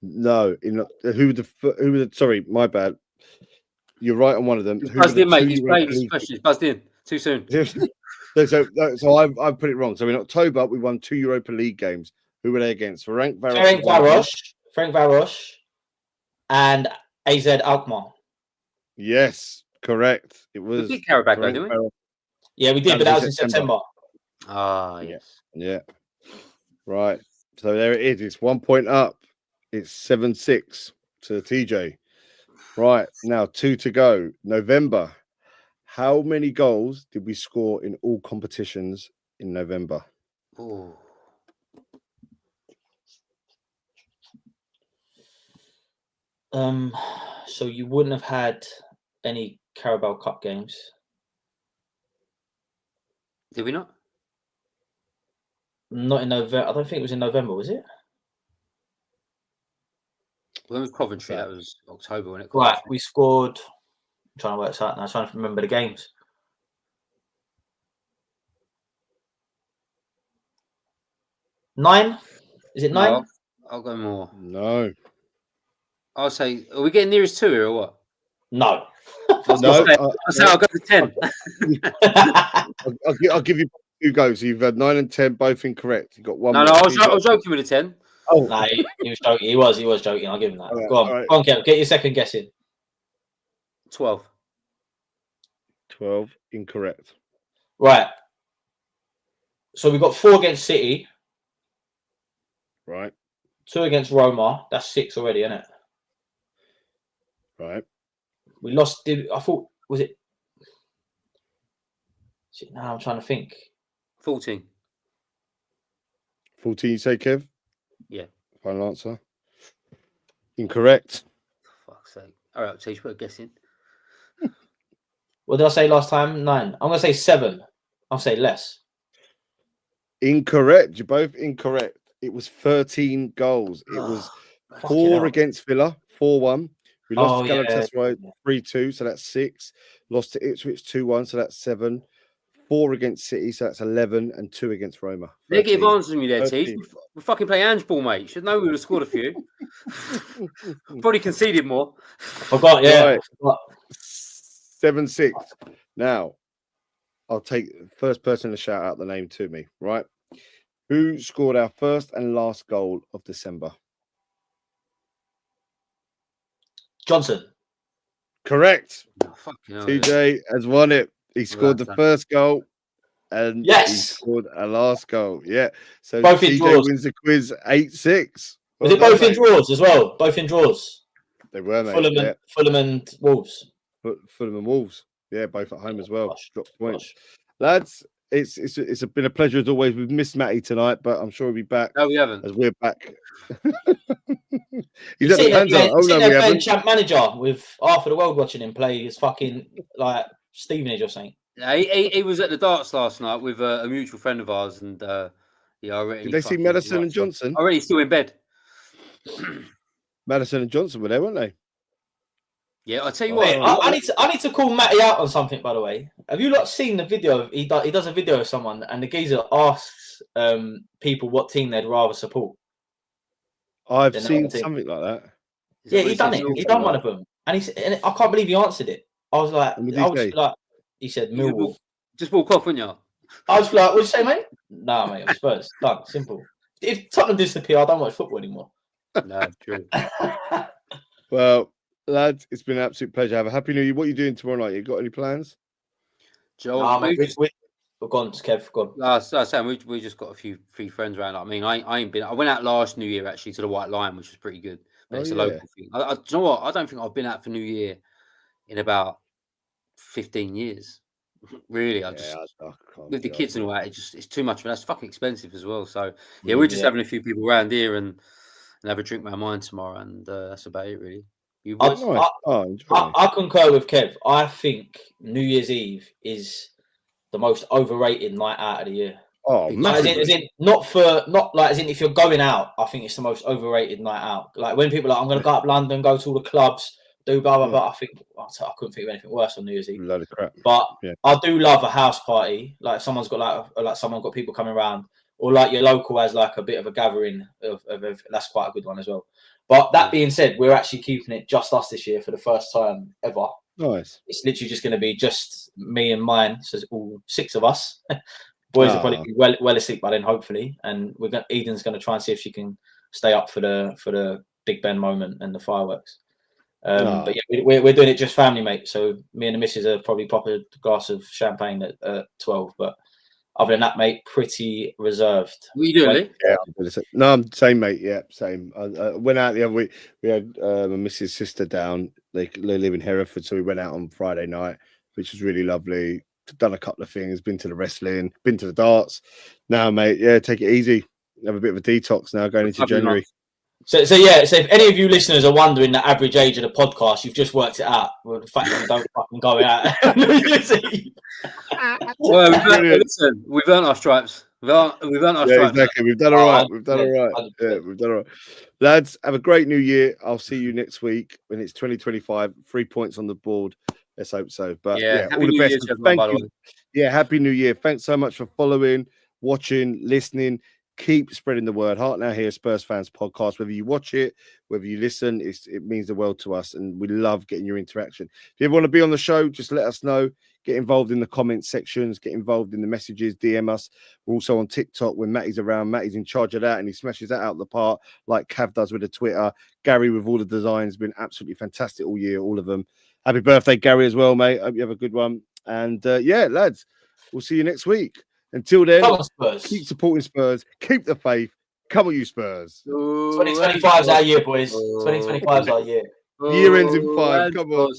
No, who were the? Sorry, my bad. You're right on one of them. He's buzzed in, mate. He's playing this question. He's buzzed in too soon. so I put it wrong. So in October we won 2 Europa League games. Who were they against? Ferenc Varos, and AZ Alkmaar. Yes, correct. It was. We did Karabag, though, didn't we? Yeah, we did, but that was in September. Ah, yes. Yeah. Right. So there it is. It's 1 point up. It's 7-6 to TJ. Right. Now 2 to go. November. How many goals did we score in all competitions in November? Oh. So you wouldn't have had any Carabao Cup games. Did we not? Not in November. I don't think it was in November, was it? When was Coventry? That was October, when it? Right, we scored. I'm trying to work this out now. I'm trying to remember the games. Nine? Is it 9? No, I'll go more. No. I'll say, are we getting nearest 2 here or what? No. I'll go for 10. I'll give you 2 goes. You've had 9 and 10, both incorrect. You got 1. No, I was joking with a 10. Oh, No, he was joking. He was joking. I'll give him that. All right, Go on. all right. Go on, Kev. Get your second guess in. 12. 12, incorrect. Right. So we got 4 against City, Right, 2 against Roma. That's 6 already, isn't it? right. We lost. I thought, was it? Now I'm trying to think. 14. 14, you say, Kev? Yeah. Final answer. Incorrect. For fuck's sake. All right, so you put a guess in. What did I say last time? 9. I'm going to say 7. I'll say less. Incorrect. You're both incorrect. It was 13 goals. It was 4 against Villa, 4-1. We lost to Galatasaray 3-2, so that's 6. Lost to Ipswich 2-1, so that's 7. 4 against City, so that's 11, and 2 against Roma. 13. Negative answers from you there, T. We fucking play handball, mate. You should know we would have scored a few. Probably conceded more. Forgot, yeah. Right. 7-6. Now, I'll take the first person to shout out the name to me, right? Who scored our first and last goal of December? Johnson. Correct. Oh, fucking hell, TJ has won it. He scored the first goal and he scored a last goal. Yeah. So both in TJ draws. wins the quiz 8-6. Was it both in draws as well? Both in draws. They were, mate. Fulham and Wolves. Fulham and Wolves. Yeah, both at home as well. Dropped points. Lads, it's been a pleasure as always. We've missed Matty tonight, but I'm sure he'll be back. No, we haven't. As we're back. He's at the Panzer. Oh, no, we haven't. Champ manager with half of the world watching him play his fucking like Stevenage or something. Yeah, he was at the darts last night with a mutual friend of ours, and Yeah, already. Did they see Madison and Johnson? Already still in bed. Madison and Johnson were there, weren't they? Yeah, I'll tell you Mate, what. I need to call Matty out on something, by the way. Have you not seen the video? He does a video of someone, and the geezer asks people what team they'd rather support. I've seen something like that. Yeah, he done it. He done one of them, and and I can't believe he answered it. I was like, he said Millwall. Just walk off, wouldn't you? I was like, what'd you say, mate? Nah, mate, I'm Spurs. Done. Simple. If Tottenham disappear, I don't watch football anymore. No, true. Well, lads, it's been an absolute pleasure. Have a happy New Year. What are you doing tomorrow night? You got any plans? Joe, we're gone, Kev. Gone. I was saying we just got a few friends around. I mean, I ain't been. I went out last New Year actually to the White Lion, which was pretty good. But it's a local thing. Do you know what? I don't think I've been out for New Year in about 15 years. Really, with the kids and all that, it's too much. But that's fucking expensive as well. So yeah, we're just having a few people around here and have a drink around mine tomorrow, and that's about it really. I concur with Kev. I think New Year's Eve is the most overrated night out of the year. Oh, as in if you're going out, I think it's the most overrated night out. Like when people are like, I'm going to go up London, go to all the clubs, do blah blah blah. I couldn't think of anything worse on New Year's Eve. A load of crap. But I do love a house party. Like someone's got someone got people coming around, or like your local has like a bit of a gathering of that's quite a good one as well. But that being said, we're actually keeping it just us this year for the first time ever. Nice. It's literally just going to be just me and mine, so it's all 6 of us. Boys will probably be well asleep by then, hopefully. And Eden's going to try and see if she can stay up for the Big Ben moment and the fireworks. But yeah, we're doing it just family, mate. So me and the missus are probably pop a glass of champagne at 12. But other than that, mate, pretty reserved. What are you doing, Lee? Yeah, no, I'm same, mate. Yeah, same. I went out the other week. We had my missus' sister down. They live in Hereford, so we went out on Friday night, which was really lovely. Done a couple of things. Been to the wrestling. Been to the darts. Now, mate, take it easy. Have a bit of a detox now going into January. So if any of you listeners are wondering the average age of the podcast, you've just worked it out. Well, the fact that we don't fucking go out. Well, we've earned our stripes. We've earned our stripes. Exactly. We've done all right. We've done all right. Yeah, we've done all right. Lads, have a great New Year. I'll see you next week when it's 2025. 3 points on the board. Let's hope so. But all the best. Thank you. Yeah, happy New Year. Thanks so much for following, watching, listening. Keep spreading the word. Heart Now Here, Spurs Fans Podcast. Whether you watch it, whether you listen, it means the world to us, and we love getting your interaction. If you ever want to be on the show, just let us know. Get involved in the comment sections. Get involved in the messages. DM us. We're also on TikTok when Matty's around. Matty's in charge of that, and he smashes that out of the park like Cav does with the Twitter. Gary with all the designs, been absolutely fantastic all year, all of them. Happy birthday, Gary, as well, mate. Hope you have a good one. And lads, we'll see you next week. Until then, keep supporting Spurs. Keep the faith. Come on, you Spurs. 2025 is our year, boys. 2025 is our year. Year ends in 5. Come on.